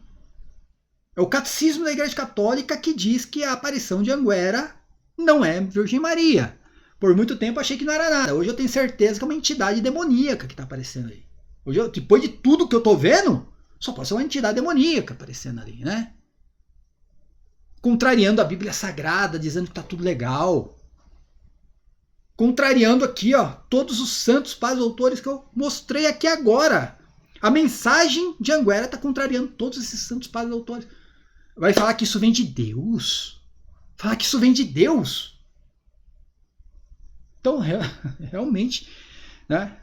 É o catecismo da Igreja Católica que diz que a aparição de Anguera não é Virgem Maria. Por muito tempo achei que não era nada. Hoje eu tenho certeza que é uma entidade demoníaca que está aparecendo aí. Hoje, depois de tudo que eu tô vendo, só pode ser uma entidade demoníaca aparecendo ali, né? Contrariando a Bíblia Sagrada, dizendo que tá tudo legal. Contrariando aqui, ó, todos os santos pais autores que eu mostrei aqui agora. A mensagem de Anguera está contrariando todos esses santos pais autores. Vai falar que isso vem de Deus? Falar que isso vem de Deus? Então, realmente, né?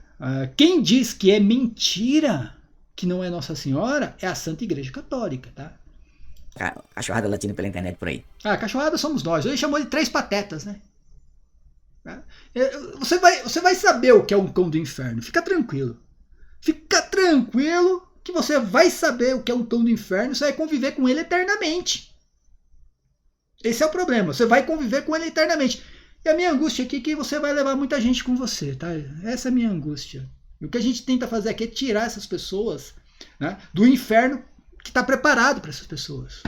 Quem diz que é mentira, que não é Nossa Senhora, é a Santa Igreja Católica, tá? Cachorrada latina pela internet por aí. Cachorrada somos nós. Ele chamou de 3 patetas, né? Você vai saber o que é um cão do inferno. Fica tranquilo. Fica tranquilo que você vai saber o que é um cão do inferno. Você vai conviver com ele eternamente. Esse é o problema. Você vai conviver com ele eternamente. E a minha angústia aqui é que você vai levar muita gente com você, tá? Essa é a minha angústia. E o que a gente tenta fazer aqui é tirar essas pessoas, né, do inferno que está preparado para essas pessoas.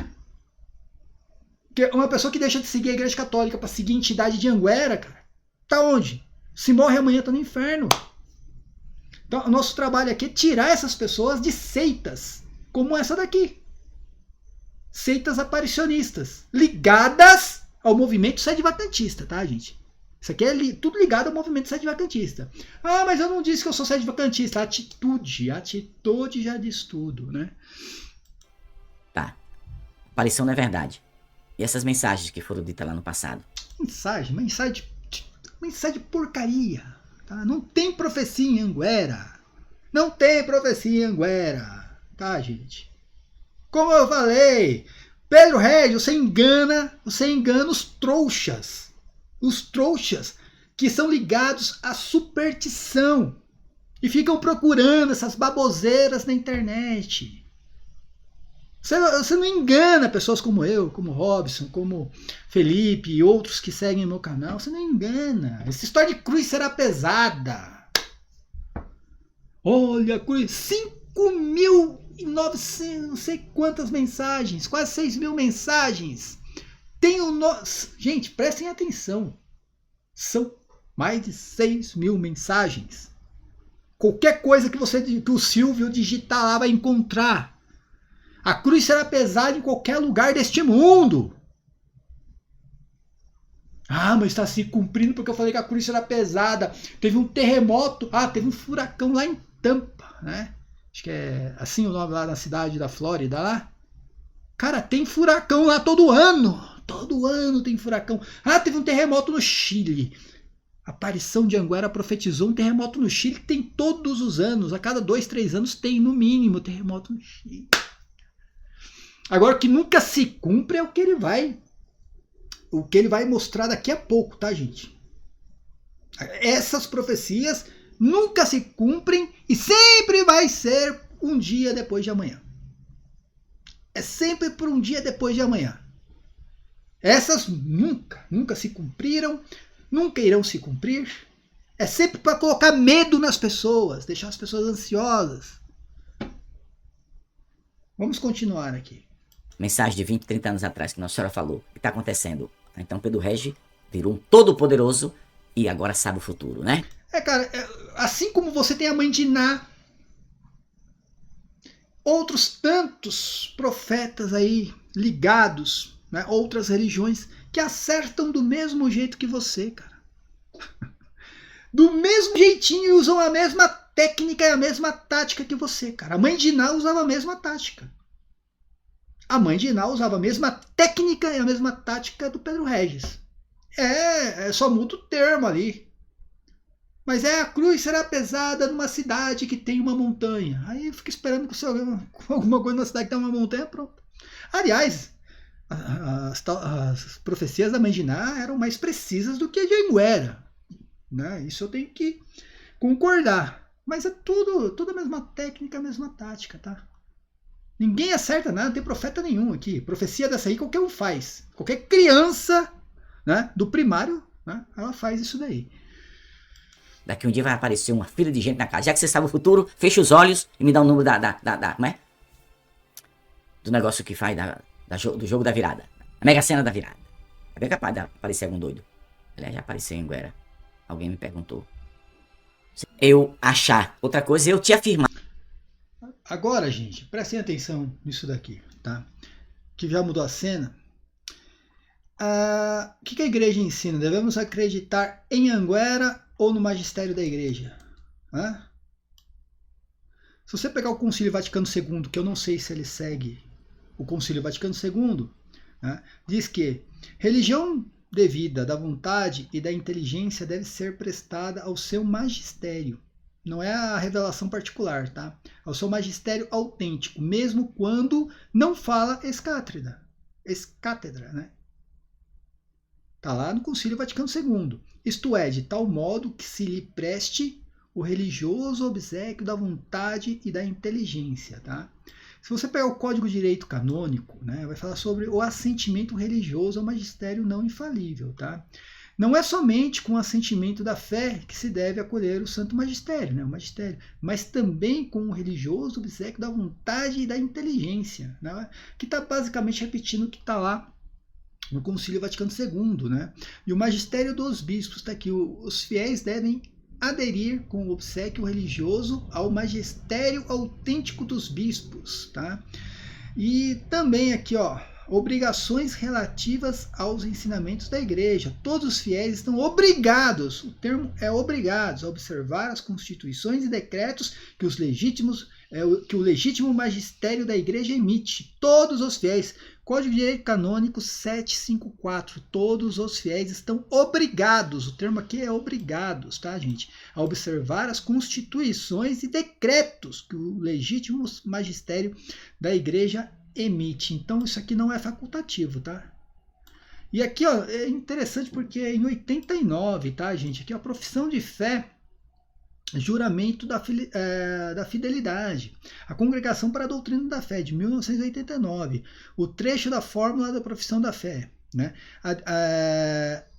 Porque uma pessoa que deixa de seguir a Igreja Católica para seguir a entidade de Anguera, cara, tá onde? Se morre amanhã, tá no inferno. Então, o nosso trabalho aqui é tirar essas pessoas de seitas, como essa daqui. Seitas aparicionistas, ligadas ao movimento sedevacantista, tá, gente? Isso aqui é tudo ligado ao movimento sedevacantista. Ah, mas eu não disse que eu sou sedevacantista. Atitude já diz tudo, né? Tá. Aparição não é verdade. E essas mensagens que foram ditas lá no passado? Mensagem de porcaria. Tá? Não tem profecia em Anguera. Não tem profecia em Anguera. Tá, gente? Como eu falei, Pedro Regis, você engana os trouxas. Os trouxas que são ligados à superstição. E ficam procurando essas baboseiras na internet. Você não engana pessoas como eu, como Robson, como Felipe e outros que seguem meu canal. Você não engana. Essa história de cruz será pesada. Olha, cruz, 5.900, não sei quantas mensagens, quase 6.000 mensagens. Gente, prestem atenção. São mais de 6.000 mensagens. Qualquer coisa que o Silvio digitar lá vai encontrar. A cruz será pesada em qualquer lugar deste mundo. Ah, mas está se cumprindo porque eu falei que a cruz será pesada. Teve um terremoto. Teve um furacão lá em Tampa, né? Acho que é assim o nome lá na cidade da Flórida lá. Cara, tem furacão lá todo ano. Todo ano tem furacão. Teve um terremoto no Chile. A aparição de Anguera profetizou um terremoto no Chile que tem todos os anos. A cada 2, 3 anos tem no mínimo terremoto no Chile. Agora, o que nunca se cumpre é o que ele vai mostrar daqui a pouco, tá, gente? Essas profecias nunca se cumprem e sempre vai ser um dia depois de amanhã. É sempre por um dia depois de amanhã. Essas nunca se cumpriram, nunca irão se cumprir. É sempre para colocar medo nas pessoas, deixar as pessoas ansiosas. Vamos continuar aqui. Mensagem de 20, 30 anos atrás que Nossa Senhora falou. O que está acontecendo? Então Pedro Regis virou um todo-poderoso e agora sabe o futuro, né? Cara, assim como você tem a mãe de Iná, outros tantos profetas aí ligados, né, outras religiões que acertam do mesmo jeito que você, cara. Do mesmo jeitinho e usam a mesma técnica e a mesma tática que você, cara. A mãe de Iná usava a mesma tática. A mãe de Iná usava a mesma técnica e a mesma tática do Pedro Regis. Só muda o termo ali. Mas a cruz será pesada numa cidade que tem uma montanha. Aí eu fico esperando que alguma coisa na cidade que tem uma montanha, pronto. Aliás, as profecias da mãe de Iná eram mais precisas do que a de Anguera, né? Isso eu tenho que concordar. Mas é tudo a mesma técnica, a mesma tática, tá? Ninguém acerta nada, não tem profeta nenhum aqui. Profecia dessa aí qualquer um faz. Qualquer criança, né, do primário, né, ela faz isso daí. Daqui um dia vai aparecer uma fila de gente na casa. Já que você sabe o futuro, fecha os olhos e me dá o número como é? Do negócio que faz do jogo da virada. A Mega Sena da virada. É bem capaz de aparecer algum doido. Aliás, já apareceu em Guera. Alguém me perguntou. Eu achar. Outra coisa é eu te afirmar. Agora, gente, prestem atenção nisso daqui, tá? Que já mudou a cena. O que a igreja ensina? Devemos acreditar em Anguera ou no magistério da igreja? Se você pegar o Concílio Vaticano II, que eu não sei se ele segue o Concílio Vaticano II, né, diz que religião devida da vontade e da inteligência deve ser prestada ao seu magistério. Não é a revelação particular, tá? Ao seu magistério autêntico, mesmo quando não fala ex-cátedra, né? Tá lá no Concílio Vaticano II. Isto é, de tal modo que se lhe preste o religioso obséquio da vontade e da inteligência, tá? Se você pegar o Código de Direito Canônico, né, vai falar sobre o assentimento religioso ao magistério não infalível, tá? Não é somente com o assentimento da fé que se deve acolher o santo magistério, né, o magistério, mas também com o religioso obséquio da vontade e da inteligência, né, que está basicamente repetindo o que está lá no Concílio Vaticano II, né? E o magistério dos bispos está aqui. Os fiéis devem aderir com o obséquio religioso ao magistério autêntico dos bispos, tá? E também aqui, ó, obrigações relativas aos ensinamentos da igreja. Todos os fiéis estão obrigados, o termo é obrigados, a observar as constituições e decretos que o legítimo magistério da igreja emite. Todos os fiéis. Código de Direito Canônico 754. Todos os fiéis estão obrigados, o termo aqui é obrigados, tá, gente? A observar as constituições e decretos que o legítimo magistério da igreja emite. Então, isso aqui não é facultativo, tá? E aqui, ó, é interessante porque em 89, tá, gente? Aqui, a profissão de fé, juramento da fidelidade, a Congregação para a Doutrina da Fé, de 1989, o trecho da fórmula da profissão da fé, né?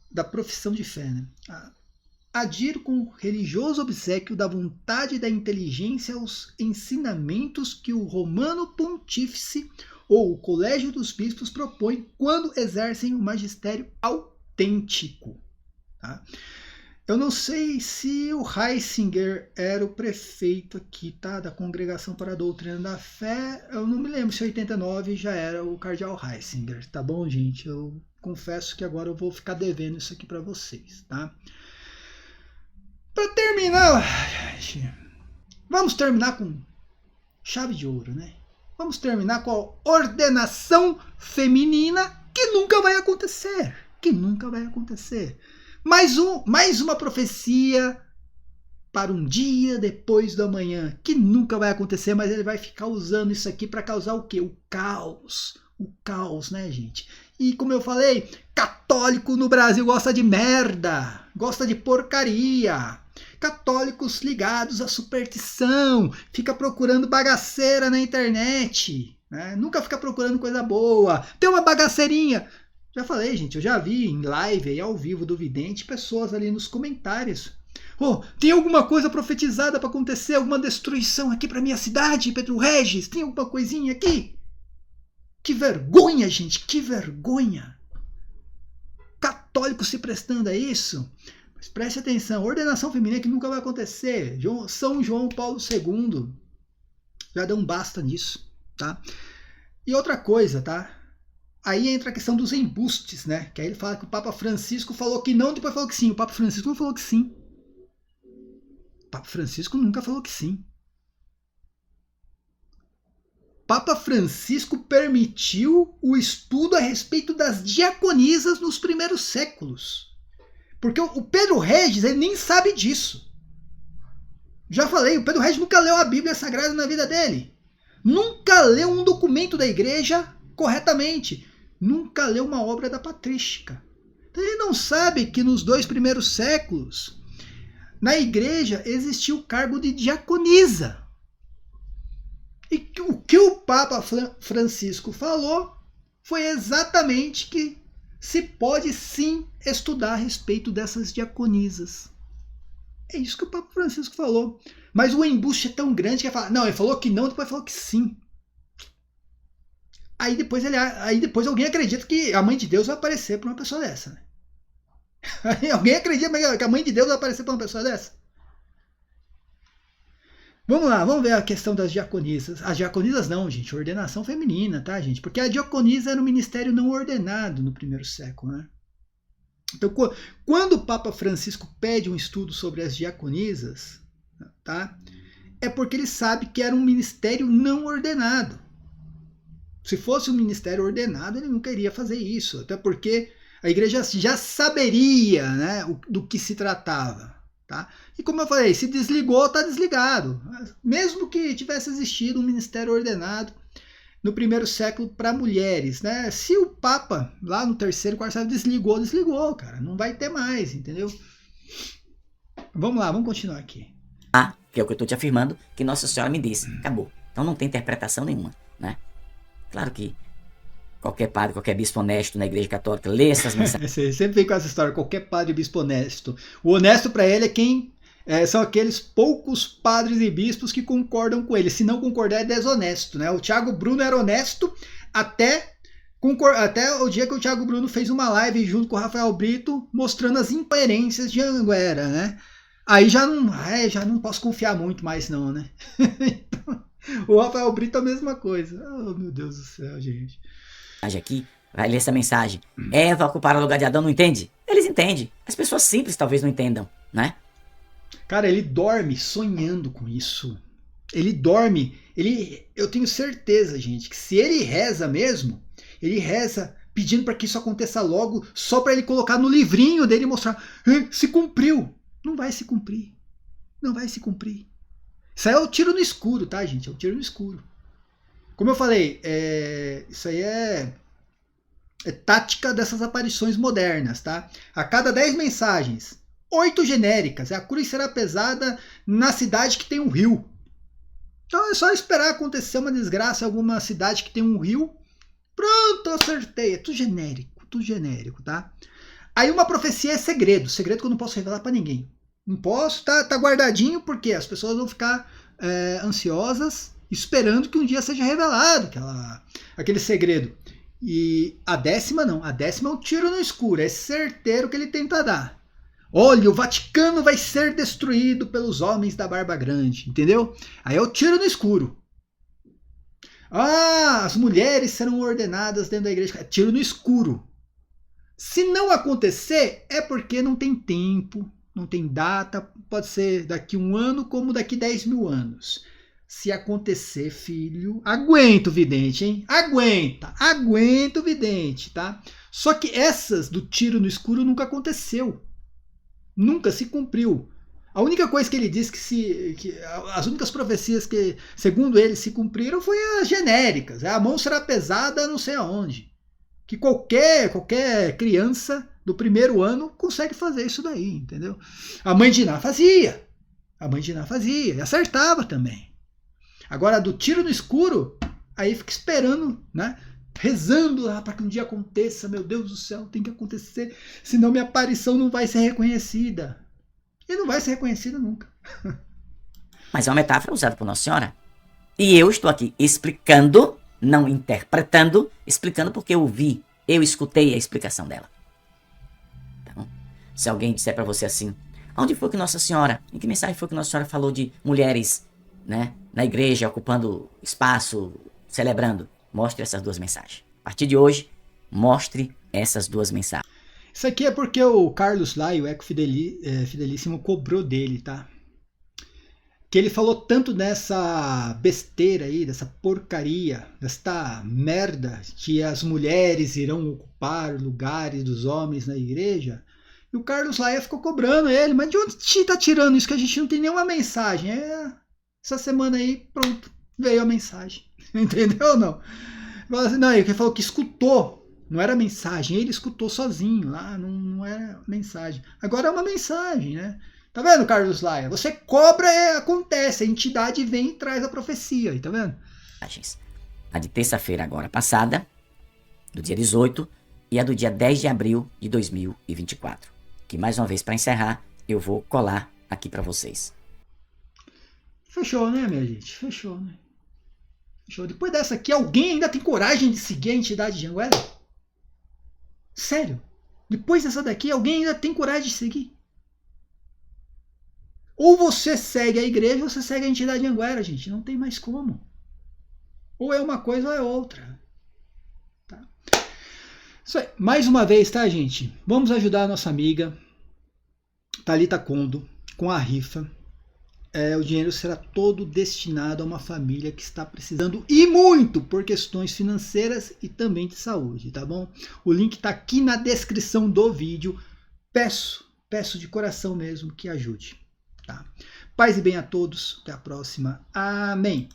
Da profissão de fé, né? Adir com religioso obséquio da vontade e da inteligência aos ensinamentos que o Romano Pontífice ou o Colégio dos Bispos propõe quando exercem o magistério autêntico, tá? Eu não sei se o Heisinger era o prefeito aqui, tá? Da Congregação para a Doutrina da Fé. Eu não me lembro se em 89 já era o cardeal Heisinger, tá bom, gente? Eu confesso que agora eu vou ficar devendo isso aqui para vocês, tá? Para terminar, vamos terminar com chave de ouro, né? Vamos terminar com a ordenação feminina, que nunca vai acontecer. Que nunca vai acontecer. Mais uma profecia para um dia depois do amanhã, que nunca vai acontecer, mas ele vai ficar usando isso aqui para causar o quê? O caos. O caos, né, gente? E como eu falei, católico no Brasil gosta de merda, gosta de porcaria. Católicos ligados à superstição, fica procurando bagaceira na internet, né? Nunca fica procurando coisa boa. Tem uma bagaceirinha. Já falei, gente, eu já vi em live aí ao vivo do Vidente pessoas ali nos comentários. Oh, tem alguma coisa profetizada para acontecer? Alguma destruição aqui para minha cidade, Pedro Regis? Tem alguma coisinha aqui? Que vergonha, gente, que vergonha. Católico se prestando a isso? Mas preste atenção, ordenação feminina que nunca vai acontecer. São João Paulo II já deu um basta nisso, tá? E outra coisa, tá? Aí entra a questão dos embustes, né? Que aí ele fala que o Papa Francisco falou que não, depois falou que sim. O Papa Francisco não falou que sim. O Papa Francisco nunca falou que sim. O Papa Francisco permitiu o estudo a respeito das diaconisas nos primeiros séculos. Porque o Pedro Regis, ele nem sabe disso. Já falei, o Pedro Regis nunca leu a Bíblia Sagrada na vida dele. Nunca leu um documento da igreja corretamente. Nunca leu uma obra da patrística. Então ele não sabe que nos 2 primeiros séculos, na igreja existia o cargo de diaconisa. E o que o Papa Francisco falou foi exatamente que se pode sim estudar a respeito dessas diaconisas. É isso que o Papa Francisco falou. Mas o embuste é tão grande que ele fala, não, ele falou que não, depois falou que sim. Aí depois alguém acredita que a mãe de Deus vai aparecer para uma pessoa dessa. Né? Aí alguém acredita que a mãe de Deus vai aparecer para uma pessoa dessa? Vamos lá, vamos ver a questão das diaconisas. As diaconisas não, gente, ordenação feminina, tá, gente? Porque a diaconisa era um ministério não ordenado no primeiro século, né? Então, quando o Papa Francisco pede um estudo sobre as diaconisas, tá? É porque ele sabe que era um ministério não ordenado. Se fosse um ministério ordenado, ele nunca iria fazer isso, até porque a igreja já saberia, né, do que se tratava. Tá? E como eu falei, se desligou, está desligado. Mesmo que tivesse existido um ministério ordenado no primeiro século para mulheres, né? Se o Papa, lá no terceiro, quarto século, desligou, cara. Não vai ter mais, entendeu? Vamos lá, vamos continuar aqui. Que é o que eu estou te afirmando, que Nossa Senhora me disse. Acabou. Então não tem interpretação nenhuma, né? Claro que qualquer padre, qualquer bispo honesto na igreja católica lê essas mensagens. Você sempre vem com essa história, qualquer padre e bispo honesto. O honesto para ele é quem são aqueles poucos padres e bispos que concordam com ele. Se não concordar é desonesto, né? O Thiago Bruno era honesto até o dia que o Thiago Bruno fez uma live junto com o Rafael Brito mostrando as incoerências de Anguera, né? Aí já não posso confiar muito mais não, né? Então, o Rafael Brito é a mesma coisa. Oh, meu Deus do céu, gente. Aqui, vai ler essa mensagem. Eva ocupar o lugar de Adão, não entende? Eles entendem. As pessoas simples talvez não entendam, né? Cara, ele dorme sonhando com isso. Ele dorme. Eu tenho certeza, gente, que se ele reza mesmo, ele reza pedindo para que isso aconteça logo, só para ele colocar no livrinho dele e mostrar, se cumpriu. Não vai se cumprir. Não vai se cumprir. Isso aí é o tiro no escuro, tá, gente? É o tiro no escuro. Como eu falei, isso aí é tática dessas aparições modernas, tá? A cada 10 mensagens, 8 genéricas. A cruz será pesada na cidade que tem um rio. Então é só esperar acontecer uma desgraça em alguma cidade que tem um rio. Pronto, acertei. É tudo genérico, tá? Aí uma profecia é segredo que eu não posso revelar para ninguém. Não posso, tá guardadinho porque as pessoas vão ficar ansiosas esperando que um dia seja revelado aquele segredo. E a 10ª não, a 10ª é um tiro no escuro, é certeiro que ele tenta dar. Olha, o Vaticano vai ser destruído pelos homens da barba grande, entendeu? Aí é o tiro no escuro. As mulheres serão ordenadas dentro da igreja, é tiro no escuro. Se não acontecer, é porque não tem tempo, não tem data, pode ser daqui 1 ano como daqui 10 mil anos. Se acontecer, filho, aguenta o vidente, hein? Aguenta o vidente, tá? Só que essas do tiro no escuro nunca aconteceu. Nunca se cumpriu. A única coisa que ele diz as únicas profecias que, segundo ele, se cumpriram foi as genéricas. A mão será pesada não sei aonde. Que qualquer criança do primeiro ano consegue fazer isso daí, entendeu? A mãe de Iná fazia. E acertava também. Agora, do tiro no escuro, aí fica esperando, né? Rezando lá para que um dia aconteça. Meu Deus do céu, tem que acontecer. Senão minha aparição não vai ser reconhecida. E não vai ser reconhecida nunca. Mas é uma metáfora usada por Nossa Senhora. E eu estou aqui explicando, não interpretando, explicando porque eu escutei a explicação dela. Então, se alguém disser para você assim, onde foi que Nossa Senhora, em que mensagem foi que Nossa Senhora falou de mulheres, né, na igreja, ocupando espaço, celebrando? Mostre essas 2 mensagens. A partir de hoje, mostre essas 2 mensagens. Isso aqui é porque o Carlos lá, o Eco Fidelíssimo, cobrou dele, tá? Que ele falou tanto dessa besteira aí, dessa porcaria, desta merda que as mulheres irão ocupar lugares dos homens na igreja. E o Carlos Laia ficou cobrando ele, mas de onde tá tirando isso que a gente não tem nenhuma mensagem? Essa semana aí, pronto, veio a mensagem. Entendeu ou não? Não, ele falou que escutou. Não era mensagem, ele escutou sozinho lá, não era mensagem. Agora é uma mensagem, né? Tá vendo, Carlos Laia? Você cobra, acontece. A entidade vem e traz a profecia aí, tá vendo? A de terça-feira agora passada, do dia 18, e a do dia 10 de abril de 2024. Que mais uma vez, para encerrar, eu vou colar aqui para vocês. Fechou, né, minha gente? Fechou, né? Fechou. Depois dessa aqui, alguém ainda tem coragem de seguir a entidade de Anguera? Sério? Depois dessa daqui, alguém ainda tem coragem de seguir? Ou você segue a igreja ou você segue a entidade de Anguera, gente. Não tem mais como. Ou é uma coisa ou é outra. Tá? Isso aí. Mais uma vez, tá, gente? Vamos ajudar a nossa amiga Thalita Kondo com a rifa. O dinheiro será todo destinado a uma família que está precisando e muito por questões financeiras e também de saúde, tá bom? O link está aqui na descrição do vídeo. Peço de coração mesmo que ajude. Tá? Paz e bem a todos. Até a próxima. Amém.